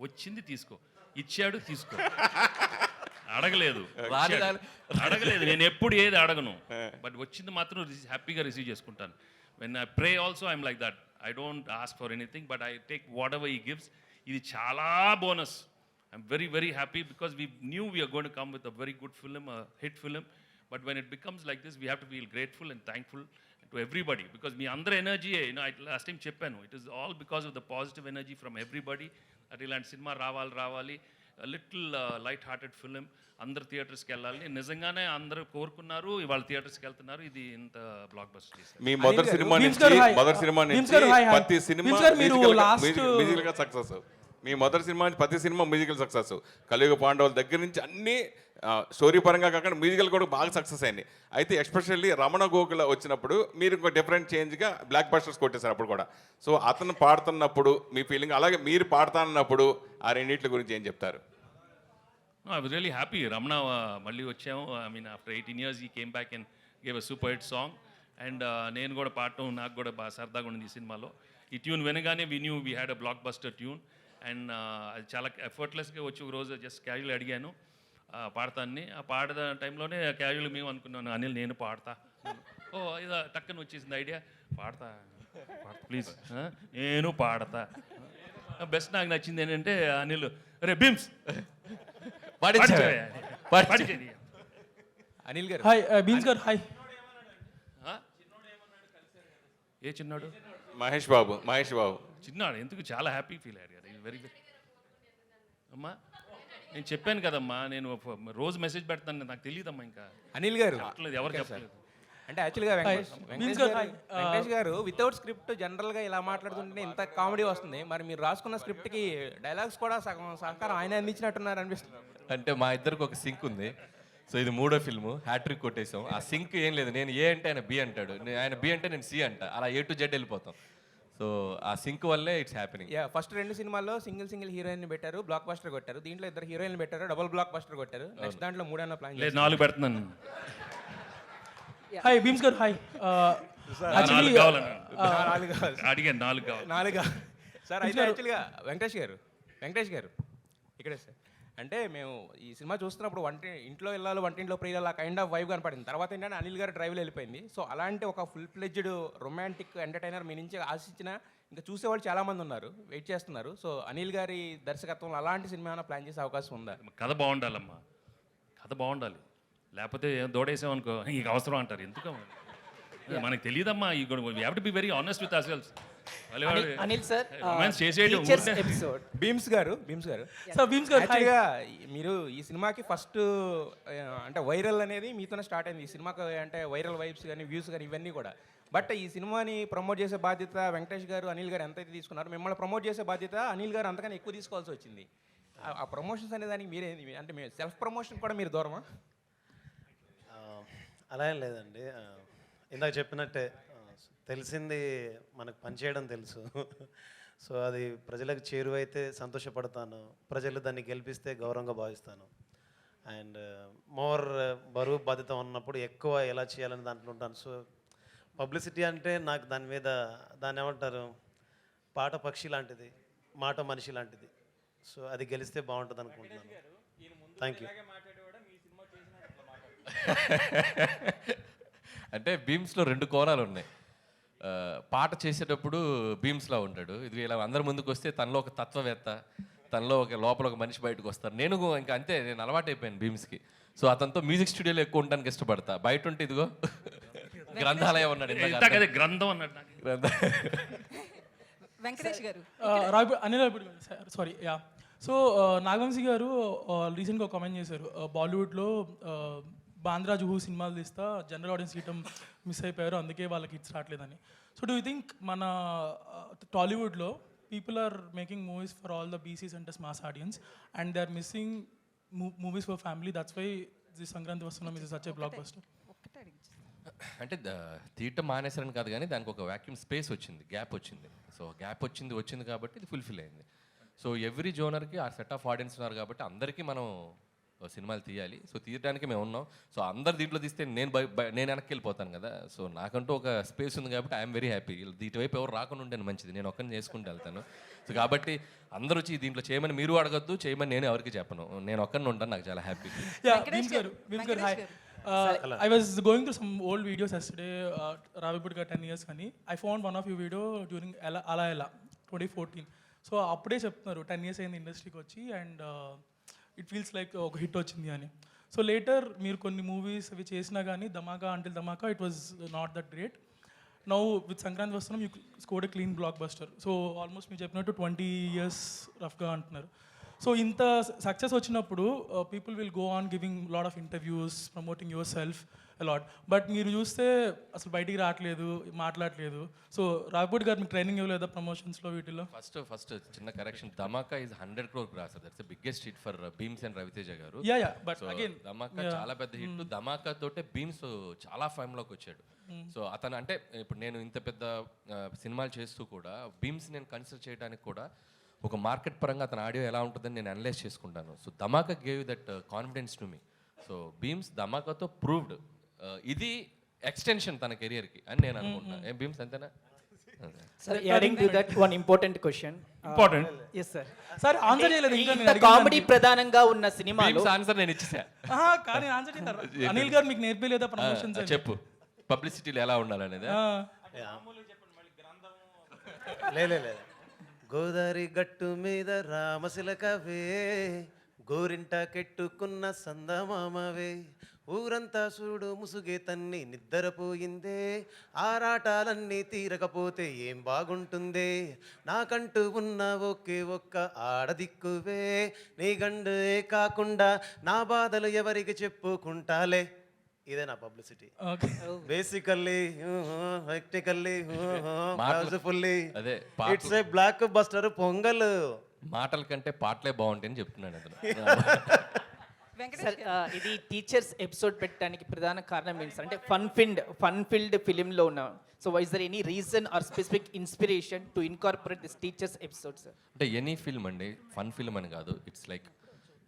వచ్చింది తీసుకో, ఇచ్చాడు తీసుకో. అడగలేదు. నేను ఎప్పుడు ఏది అడగను, బట్ వచ్చింది మాత్రం హ్యాపీగా రిసీవ్ చేసుకుంటాను. When I pray also I'm like that. I don't ask for anything, but I take whatever he gives. ఇది చాలా bonus. I'm very happy because we knew we are going to come with a very good film, hit film. But when it becomes like this we have to feel grateful and thankful to everybody, because మీ అందరి energy, last time చెప్పాను, it is all because of the positive energy from everybody. At ఇలాంటి cinema రావాలి, little light hearted film, అందరు థియేటర్స్కి వెళ్ళాలి. నిజంగానే అందరూ కోరుకున్నారు, ఇవాళ థియేటర్స్కి వెళ్తున్నారు. ఇది ఇంత బ్లాక్ బస్టర్ చేశారు. మీ మొదటి సినిమా నుంచి ప్రతి సినిమా మ్యూజికల్గా సక్సెస్. మీ మొదటి సినిమా నుంచి ప్రతి సినిమా మ్యూజికల్ సక్సెస్. కలియుగ పాండవుల దగ్గర నుంచి అన్ని స్టోరీ పరంగా కాకుండా మ్యూజికల్ కూడా బాగా సక్సెస్ అయింది. అయితే ఎస్పెషల్లీ రమణ గోకుల వచ్చినప్పుడు మీరు ఇంకో డిఫరెంట్ చేంజ్గా బ్లాక్ బస్టర్స్ కొట్టేశారు అప్పుడు కూడా. సో అతను పాడుతున్నప్పుడు మీ ఫీలింగ్, అలాగే మీరు పాడుతున్నప్పుడు ఆ రెండింటి గురించి ఏం చెప్తారు? I was really happy. Ramana మళ్ళీ వచ్చాము. ఐ మీన్ ఆఫ్టర్ 18 years ఈ came back and gave a super hit song. And నేను కూడా పాడటం నాకు కూడా బాగా సరదాగా ఉంది ఈ సినిమాలో. ఈ ట్యూన్ వినగానే we had a block buster tune. And అది చాలా ఎఫర్ట్లెస్గా వచ్చి ఒక రోజు జస్ట్ క్యాజువల్ అడిగాను పాడతాన్ని. ఆ పాడే టైంలోనే క్యాజువల్ మేము అనుకున్నాను అనిల్ నేను పాడతా. ఓ ఇది టక్కన వచ్చేసింది ఐడియా, పాడతా ప్లీజ్ నేను పాడతా. బెస్ట్ నాకు నచ్చింది ఏంటంటే అనిల్ అరే భీమ్స్ అనిల్ గారు హాయ్, భీమ్స్ గారు హాయ్. ఏ చిన్నాడు? మహేష్ బాబు చిన్నాడు ఎందుకు చాలా హ్యాపీ ఫీల్ అయ్యారు కదా. వెరీ గుడ్ అమ్మా. నేను చెప్పాను కదమ్మా, నేను రోజు మెసేజ్ పెడతాను, నాకు తెలియదమ్మా. ఇంకా అనిల్ గారు చెప్పలేదు, ఎవరు చెప్పలేదు. అంటే యాక్చువల్గా వెంకటేష్ గారు వితౌట్ స్క్రిప్ట్ జనరల్గా ఇలా మాట్లాడుతుంటే ఇంత కామెడీ వస్తుంది. మరి మీరు రాసుకున్న స్క్రిప్ట్కి డైలాగ్స్ కూడా సగం సహకారం ఆయన అందించినట్టున్నారు అనిపిస్తుంది. అంటే మా ఇద్దరికి ఒక సింక్ ఉంది. సో ఇది 3వ ఫిల్ము, హ్యాట్రిక్ కొట్టేసాం. ఆ సింక్ ఏం లేదు, నేను ఏ అంటే ఆయన బి అంటాడు, ఆయన బి అంటే నేను సి అంట, అలా A to Z వెళ్ళిపోతాం. సో ఆ సింక్ వల్లే ఇట్స్ హ్యాపెనింగ్. ఫస్ట్ 2 సినిమాల్లో సింగిల్ హీరోయిన్ పెట్టారు, బ్లాక్ బస్టర్ కొట్టారు. దీంట్లో 2 హీరోయిన్లు పెట్టారు, డబుల్ బ్లాక్ బస్టర్ కొట్టారు. నెక్స్ట్ దాంట్లో 3 ప్లాన్ లేదు 4 పెడుతున్నాను. హాయ్ భీమ్స్ గారు హాయ్. అడిగాను 4 కావాలి సార్. అయితే యాక్చువల్గా వెంకటేష్ గారు ఇక్కడే సార్. అంటే మేము ఈ సినిమా చూస్తున్నప్పుడు ఇంట్లో వెళ్ళాలి వంటింట్లో ప్రియులు ఆ కైండ్ ఆఫ్ వైబ్ కనపడింది. తర్వాత ఏంటంటే అనిల్ గారు డ్రైవ్లో వెళ్ళిపోయింది. సో అలాంటి ఒక ఫుల్ ఫ్లెడ్జ్డ్ రొమాంటిక్ ఎంటర్టైనర్ మీ నుంచి ఆశించిన ఇంకా చూసేవాళ్ళు చాలామంది ఉన్నారు, వెయిట్ చేస్తున్నారు. సో అనిల్ గారి దర్శకత్వంలో అలాంటి సినిమా ఏమైనా ప్లాన్ చేసే అవకాశం ఉందా? కథ బాగుండాలమ్మా, కథ బాగుండాలి. లేకపోతే దోడేసామనుకో ఇంక అవసరం అంటారు. ఎందుకు మనకు తెలియదమ్మా. ఈ have to be very honest with our selves. Anil sir episode Bheems గారు యాక్చువల్గా మీరు ఈ సినిమాకి ఫస్ట్ అంటే వైరల్ అనేది మీతోనే స్టార్ట్ అయింది. ఈ సినిమాకి అంటే వైరల్ వైబ్స్ కానీ వ్యూస్ కానీ ఇవన్నీ కూడా. బట్ ఈ సినిమాని ప్రమోట్ చేసే బాధ్యత వెంకటేష్ గారు అనిల్ గారు ఎంతైతే తీసుకున్నారు, మిమ్మల్ని ప్రమోట్ చేసే బాధ్యత అనిల్ గారు అంతకన్నా ఎక్కువ తీసుకోవాల్సి వచ్చింది. ఆ ప్రమోషన్స్ అనే దానికి మీరేంది అంటే మీ సెల్ఫ్ ప్రమోషన్ కూడా మీరు దూరమా? అలా ఏం లేదండి. ఇందాక చెప్పినట్టే తెలిసింది మనకు పనిచేయడం తెలుసు. సో అది ప్రజలకు చేరువైతే సంతోషపడతాను, ప్రజలు దాన్ని గెలిపిస్తే గౌరవంగా భావిస్తాను. అండ్ మోర్ బరువు బాధ్యత ఉన్నప్పుడు ఎక్కువ ఎలా చేయాలని దాంట్లో ఉంటాను. సో పబ్లిసిటీ అంటే నాకు దాన్ని ఏమంటారు, పాట పక్షి లాంటిది, మాట మనిషి లాంటిది. సో అది గెలిస్తే బాగుంటుంది అనుకుంటున్నాను. Thank you. అంటే భీమ్స్లో 2 కోణాలు ఉన్నాయి. పాట చేసేటప్పుడు భీమ్స్లా ఉంటాడు, ఇది ఇలా అందరి ముందుకు వస్తే తనలో ఒక తత్వవేత్త, తనలో లోపల ఒక మనిషి బయటకు వస్తారు. నేను ఇంకా అంతే, నేను అలవాటైపోయాను భీమ్స్కి. సో అతనితో మ్యూజిక్ స్టూడియోలో ఎక్కువ ఉండడానికి ఇష్టపడతా. బయట ఉంటే ఇదిగో గ్రంథాలయం ఉన్నాడు, గ్రంథం అన్నాడు. వెంకటేష్ గారు Anil sorry yeah. So Nagavamsi గారు రీసెంట్గా ఒక కామెంట్ చేశారు, బాలీవుడ్లో బాంద్రా జుహూ సినిమాలు తీస్తా జనరల్ ఆడియన్స్ గీయటం మిస్ అయిపోయారు, అందుకే వాళ్ళకి హిట్స్ రావట్లేదని. సో డూ యూ థింక్ మన టాలీవుడ్లో people are making movies for all the B Cs and mass audience and they are missing movies for family, that's why the Sankranthi Vasthunnam is such a blockbuster? అంటే తీయటం మానేసారని కాదు కానీ దానికి ఒక వ్యాక్యూమ్ స్పేస్ వచ్చింది, గ్యాప్ వచ్చింది. సో గ్యాప్ వచ్చింది కాబట్టి ఇది ఫుల్ఫిల్ అయింది. సో ఎవ్రీ జోనర్కి ఆ సెట్ ఆఫ్ ఆడియన్స్ ఉన్నారు కాబట్టి అందరికీ మనం సినిమాలు తీయాలి. సో తీయడానికి మేము ఉన్నాం. సో అందరు దీంట్లో తీస్తే నేను వెనక్కి వెళ్ళిపోతాను కదా. సో నాకంటూ ఒక స్పేస్ ఉంది కాబట్టి ఐఎమ్ వెరీ హ్యాపీ. ఇటువైపు ఎవరు రాకుండా ఉంటేనే మంచిది, నేను ఒక్కరిని చేసుకుంటూ వెళ్తాను. సో కాబట్టి అందరూ వచ్చి దీంట్లో చేయమని మీరు అడగద్దు, చేయమని నేను ఎవరికి చెప్పను, నేను ఒక్కరిని ఉంటాను, నాకు చాలా happy. I was going through some old videos yesterday, Ravipudi 10 years కానీ I found one of your video during Ala 2014. So అప్పుడే చెప్తున్నారు 10 years అయింది ఇండస్ట్రీకి వచ్చి అండ్ ఇట్ ఫీల్స్ లైక్ ఒక హిట్ వచ్చింది అని. సో లేటర్ మీరు కొన్ని మూవీస్ అవి చేసినా కానీ Dhamaka until Dhamaka it was not that great. Now with Sankranthi Vasthunnam you scored a clean blockbuster. So almost మీరు చెప్పినట్టు 20 years రఫ్గా అంటున్నారు. సో ఇంత సక్సెస్ వచ్చినప్పుడు people will go on giving lot of interviews promoting yourself a lot, but మీరు చూస్తే అసలు బయటికి రావట్లేదు, మాట్లాడలేదు. సో రావిపూడి గారు మీకు ట్రైనింగ్ ఇవ్వలేదా ప్రమోషన్స్లో వీటిలో? ఫస్ట్ చిన్న correction, Dhamaka is 100 crore gross, that's the biggest hit for Bheems and Ravi Teja గారు. బట్ అగైన్ ధమాకా చాలా పెద్ద హిట్. ధమాకా తోటే భీమ్స్ చాలా ఫేమ్లోకి వచ్చాడు. సో అతను అంటే ఇప్పుడు నేను ఇంత పెద్ద సినిమాలు చేస్తూ కూడా భీమ్స్ నేను కన్సిడర్ చేయడానికి కూడా ఒక మార్కెట్ పరంగా అతని ఆడియో ఎలా ఉంటుందని నేను అనలైజ్ చేసుకుంటాను. So Dhamaka gave that confidence to me. So Bheems ధమాకాతో ప్రూవ్డ్ ఇది ఎక్స్టెన్షన్ తన కెరియర్కి అని నేను అనుకుంటున్నాను. ఏం భీమ్స్ అంతేనా? Sir, adding to that one important question. Important. Yes, sir. Sir answer చేయలేదు ఇంకా నేను ఇంత అడిగిన కామెడీ దానికి. ప్రధానంగా ఉన్న సినిమాలో భీమ్స్ ఆన్సర్ నేను ఇచ్చేసా. కానీ ఆన్సర్ చేస్తారు. అనిల్ గారు మీకు నేర్పిలేదా ప్రమోషన్స్ అని? చెప్పు పబ్లిసిటీలో ఎలా ఉండాలనేది. లేదు గోదావరి గట్టు మీద రామశిలకవే, గోరింట కెట్టుకున్న సందమామవే, ఊరంతా చూడు ముసుగే తన్ని నిద్రపోయిందే, ఆరాటాలన్నీ తీరకపోతే ఏం బాగుంటుందే, నాకంటూ ఉన్న ఒకే ఒక్క ఆడదిక్కువే, నీ గండే కాకుండా నా బాధలు ఎవరికి చెప్పుకుంటాలే. ఇదే నా పబ్లిసిటీ. బేసికల్లీ టెక్నికల్లీ ఫుల్లీ అదే it's a block buster pongal. మాటల కంటే పాటలే బాగుంటాయని చెప్తున్నాను అతను. సార్ ఇది టీచర్స్ ఎపిసోడ్ పెట్టడానికి ప్రధాన కారణం ఏంటి సార్? అంటే ఫన్ ఫిల్డ్ ఫిలింలో ఉన్న, so is there any reason or specific inspiration to incorporate this teachers episode sir? అంటే ఎనీ ఫిల్మ్ అండి, ఫన్ ఫిల్మ్ అని కాదు. ఇట్స్ లైక్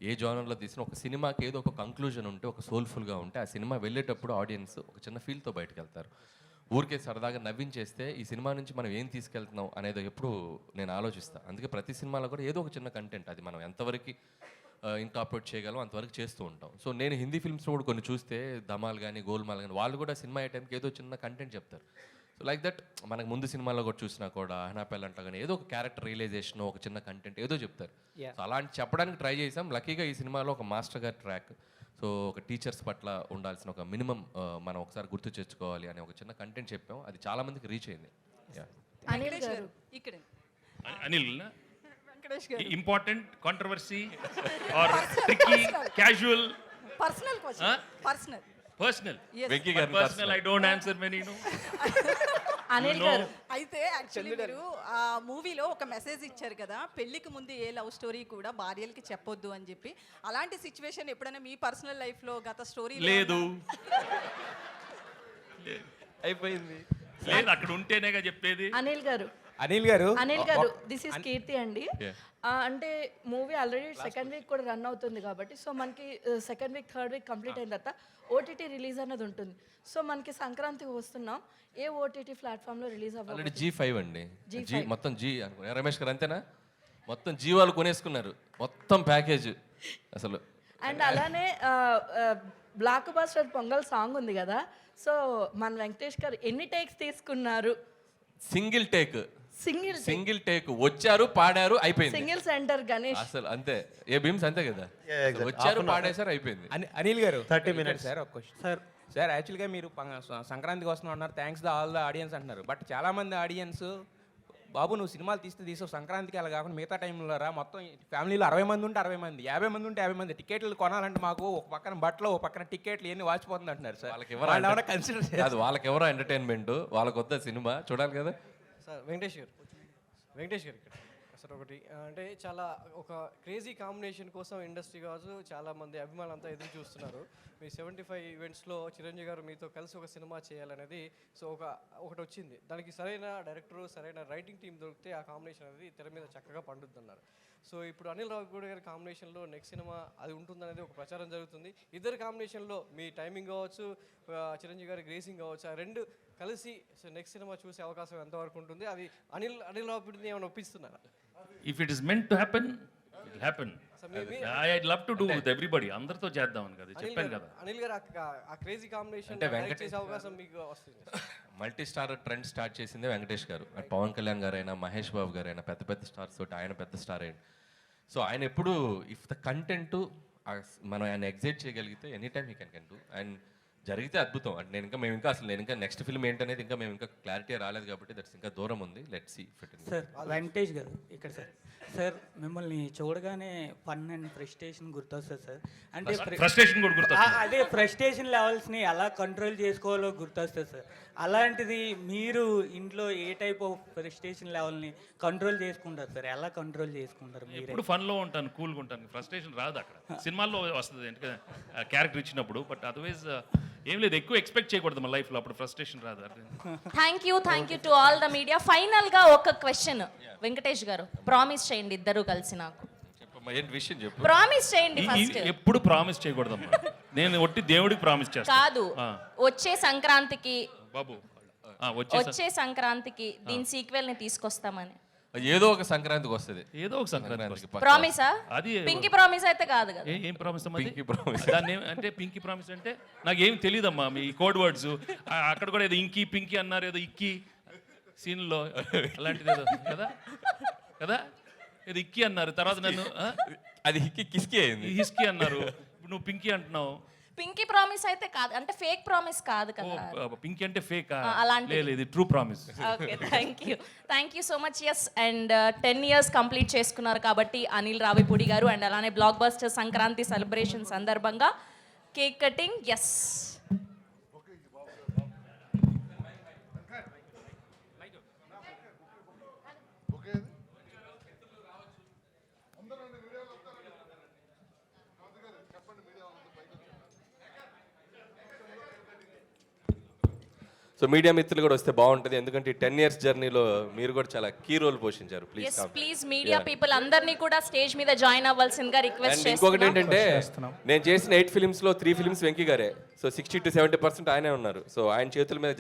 ఏ జానర్లో తీసిన ఒక సినిమాకి ఏదో ఒక కంక్లూజన్ ఉంటే, ఒక సోల్ఫుల్గా ఉంటే ఆ సినిమా వెళ్ళేటప్పుడు ఆడియన్స్ ఒక చిన్న ఫీల్తో బయటకు వెళ్తారు. ఊరికే సరదాగా నవ్వించేస్తే ఈ సినిమా నుంచి మనం ఏం తీసుకెళ్తున్నాం అనేది ఎప్పుడు నేను ఆలోచిస్తాను. అందుకే ప్రతి సినిమాలో కూడా ఏదో ఒక చిన్న కంటెంట్, అది మనం ఎంతవరకు ఇన్కార్పొరేట్ చేయగలం అంతవరకు చేస్తూ ఉంటాం. సో నేను హిందీ ఫిల్మ్స్లో కూడా కొన్ని చూస్తే, ధమాల్ కానీ గోల్మాల్ కానీ, వాళ్ళు కూడా సినిమా అయ్యే టైంకి ఏదో చిన్న కంటెంట్ చెప్తారు. సో లైక్ దట్ మనకు ముందు సినిమాలో కూడా చూసినా కూడా అహనాపెల్ అంట కానీ ఏదో ఒక క్యారెక్టర్ రియలైజేషన్, ఒక చిన్న కంటెంట్ ఏదో చెప్తారు. సో అలాంటి చెప్పడానికి ట్రై చేసాం. లక్కీగా ఈ సినిమాలో ఒక మాస్టర్ గారి ట్రాక్, సో ఒక టీచర్స్ పట్ల ఉండాల్సిన ఒక మినిమం మనం ఒకసారి గుర్తు తెచ్చుకోవాలి అనే ఒక చిన్న కంటెంట్ చెప్పాం. అది చాలా మందికి రీచ్ అయింది. అనిల్ గారు ఇక్కడే. అనిల్ వెంకటేష్ గారు important controversy or tricky casual personal question. Personal Yes. Venky గారు personal I don't answer many no. Anil గారు అయితే యాక్చువల్లీ మీరు ఆ మూవీలో ఒక మెసేజ్ ఇచ్చారు కదా, పెళ్లికి ముందు ఏ లవ్ స్టోరీ కూడా భార్యలకి చెప్పొద్దు అని చెప్పి. అలాంటి సిచ్యువేషన్ ఎప్పుడైనా మీ పర్సనల్ లైఫ్ లో గత స్టోరీ లేదు అయిపోయింది. లేదు అక్కడ ఉంటేనేగా చెప్పేది. అనిల్ గారు అనిల్ గారు దిస్ ఇస్ కీర్తి అండి. అంటే మూవీ ఆల్రెడీ సెకండ్ వీక్ కూడా రన్ అవుతుంది కాబట్టి, సో మనకి second week third week complete అయిన తర్వాత ఓటీటీ రిలీజ్ అనేది ఉంటుంది. సో మనకి సంక్రాంతికి వస్తున్నాం, ఏ ఓటీటీ ప్లాట్ఫామ్లో రిలీజ్ ఆల్రెడీ అవ్వాలి? G5 అండి. జీ మొత్తం జీ అనుకున్నా. రమేష్ గారు అంతేనా? మొత్తం జీ వాళ్ళు కొనేసుకున్నారు మొత్తం ప్యాకేజ్ అసలు. అండ్ అలానే బ్లాక్ బస్టర్ పొంగల్ సాంగ్ ఉంది కదా, సో మన వెంకటేష్ గారు ఎన్ని టేక్స్ తీసుకున్నారు? సింగిల్ టేక్ సింగిల్ టేక్ వచ్చారు, పాడారు, అయిపోయింది. Single centre Ganesh. అసలు అంతే. ఏ భీమ్స్ అంతే కదా, వచ్చారు, పాడేశారు, అయిపోయింది. అనిల్ గారు 30 minutes. సార్ ఒక క్వశ్చన్ సార్ యాక్చువల్గా మీరు సంక్రాంతికి వస్తున్నాం అన్నారు, thanks the all the audience అంటున్నారు. బట్ చాలామంది ఆడియన్స్ బాబు నువ్వు సినిమాలు తీస్తావు సంక్రాంతికి అలా కాకుండా మిగతా టైంలో రా, మొత్తం ఫ్యామిలీలో 60 మంది ఉంటే 60 మంది, 50 మంది ఉంటే 50 మంది, టికెట్లు కొనాలంటే మాకు ఒక పక్కన బట్టలు ఒక పక్కన టికెట్లు ఎన్ని వాచిపోతుంది అంటున్నారు సార్. వాళ్ళకి కన్సిడర్ కాదు, వాళ్ళకి ఎవరో ఎంటర్టైన్మెంట్, వాళ్ళకి వద్ద సినిమా చూడాలి కదా. సార్ వెంకటేష్ గారు ఇక్కడ సార్ ఒకటి అంటే చాలా ఒక క్రేజీ కాంబినేషన్ కోసం ఇండస్ట్రీ కావచ్చు చాలామంది అభిమానులు అంతా ఎదురు చూస్తున్నారు. మీ 75 ఈవెంట్స్లో చిరంజీవి గారు మీతో కలిసి ఒక సినిమా చేయాలనేది సో ఒకటి వచ్చింది. దానికి సరైన డైరెక్టరు, సరైన రైటింగ్ టీం దొరికితే ఆ కాంబినేషన్ అనేది తెర మీద చక్కగా పండుతున్నారు. సో ఇప్పుడు అనిల్ రావిపూడి గారి కాంబినేషన్లో నెక్స్ట్ సినిమా అది ఉంటుందనేది ఒక ప్రచారం జరుగుతుంది. ఇద్దరు కాంబినేషన్లో మీ టైమింగ్ కావచ్చు, చిరంజీవి గారి గ్రేసింగ్ కావచ్చు, ఆ రెండు కలిసి సో నెక్స్ట్ సినిమా చూసే అవకాశం ఎంతవరకు ఉంటుంది? అది అనిల్ రావిపూడిని ఏమైనా ఒప్పిస్తున్నారా? If it is meant to happen it will happen. I'd love to do with everybody. అందరితో చేద్దామని కదా చెప్పాను కదా. అనిల్ గారు ఆ క్రేజీ కాంబినేషన్ చేసే అవకాశం మీకు వస్తుంది. మల్టీ స్టార్ ట్రెండ్ స్టార్ట్ చేసిందే వెంకటేష్ గారు. పవన్ కళ్యాణ్ గారైనా, మహేష్ బాబు గారైనా, పెద్ద పెద్ద స్టార్స్ తోటి ఆయన పెద్ద స్టార్ అయ్యింది. సో ఆయన ఎప్పుడు ఇఫ్ ద కంటెంట్ మనం ఆయన ఎగ్జైట్ చేయగలిగితే any time he can do. And జరిగితే అద్భుతం. అంటే నేను ఇంకా నెక్స్ట్ ఫిల్మ్ ఏంటనేది ఇంకా మేము ఇంకా క్లారిటీ రాలేదు కాబట్టి దట్స్ ఇంకా దూరం ఉంది. Let see fit. Sir Venkatesh garu ఇక్కడ సార్ మిమ్మల్ని చూడగానే ఫన్ అండ్ ఫ్రస్ట్రేషన్ గుర్తొస్తుంది సార్. అంటే ఫ్రస్ట్రేషన్ కూడా గుర్తొస్తుంది. అదే ఫ్రస్ట్రేషన్ లెవెల్స్ని ఎలా కంట్రోల్ చేసుకోవాలో గుర్తొస్తుంది సార్. అలాంటిది మీరు ఇంట్లో ఏ టైప్ ఆఫ్ ఫ్రస్ట్రేషన్ లెవెల్ని కంట్రోల్ చేసుకుంటారు సార్? ఎలా కంట్రోల్ చేసుకుంటారు మీరు? ఇప్పుడు ఫన్లో ఉంటాను, కూల్గా ఉంటాను, ఫ్రస్ట్రేషన్ రాదు అక్కడ. సినిమాల్లో వస్తుంది ఎందుకంటే క్యారెక్టర్ ఇచ్చినప్పుడు. బట్ అదర్వైజ్ ఏం లేదు, ఎక్కువ ఎక్స్పెక్ట్ చేయకూడదు మన లైఫ్లో, అప్పుడు ఫ్రస్ట్రేషన్ రాదు. Thank you to all the media. ఫైనల్గా ఒక క్వశ్చన్ వెంకటేష్ గారు, ప్రామిస్ చేయండి ఇద్దరు కలిసి నాకు. చెప్పమ్మా, ఏంటి విషయం చెప్పు. ప్రామిస్ చేయండి ఫస్ట్. ఎప్పుడు ప్రామిస్ చేయకూడదమ్మా, నేను ఒట్టి దేవుడికి ప్రామిస్ చేస్తాను. కాదు, వచ్చే సంక్రాంతికి బాబు వచ్చే సంక్రాంతికి దీని సీక్వెల్ ని తీసుకొస్తామని. ఏదో ఒక సంక్రాంతికి వస్తుంది. ఏదో ఒక సంక్రాంతికి ప్రామిసా? అది పింకీ ప్రామిస్ అయితే కాదు కదా. ఏం ప్రామిస్ అమ్మా? పింకీ ప్రామిస్. దాన్ని అంటే పింకీ ప్రామిస్ అంటే నాకేం తెలియదమ్మా మీ కోడ్ వర్డ్స్. అక్కడ కూడా ఏదో ఇంకీ పింకీ అన్నారు, ఏదో ఇక్కి సీన్లో అలాంటిది ఏదో కదా కదా, ఏదో ఇక్కి అన్నారు, తర్వాత నన్ను అది హిక్కి కిస్కి అయింది, హిస్కి అన్నారు, ఇప్పుడు నువ్వు పింకీ అంటున్నావు. పింకీ ప్రామిస్ అయితే కాదు, అంటే ఫేక్ ప్రామిస్ కాదు కదా. పింకీ అంటే ఫేక్ అలాంటి లేదు, ఇది true promise. Okay, thank you so much. Yes, and 10 years complete చేసుకున్నారు కాబట్టి అనిల్ రావిపూడి గారు, అండ్ అలానే బ్లాక్ బస్టర్ సంక్రాంతి సెలబ్రేషన్ సందర్భంగా cake cutting. Yes, so media మిత్రులు కూడా వస్తే బాగుంటుంది, ఎందుకంటే 10 years జర్నీలో మీరు కూడా చాలా కీ రోల్ పోషించారు. ప్లీజ్ మీడియా పీపుల్ అందరినీ కూడా స్టేజ్ మీద జాయిన్ అవ్వాల్సిందిగా రిక్వెస్ట్ అండ్ ఇంకొకటి చేస్తున్నాం. ఏంటంటే, నేను చేసిన 8 films లో 3 films వెంకీ గారే. సో 60 to 70% ఆయనే ఉన్నారు. సో ఆయన చేతుల మీద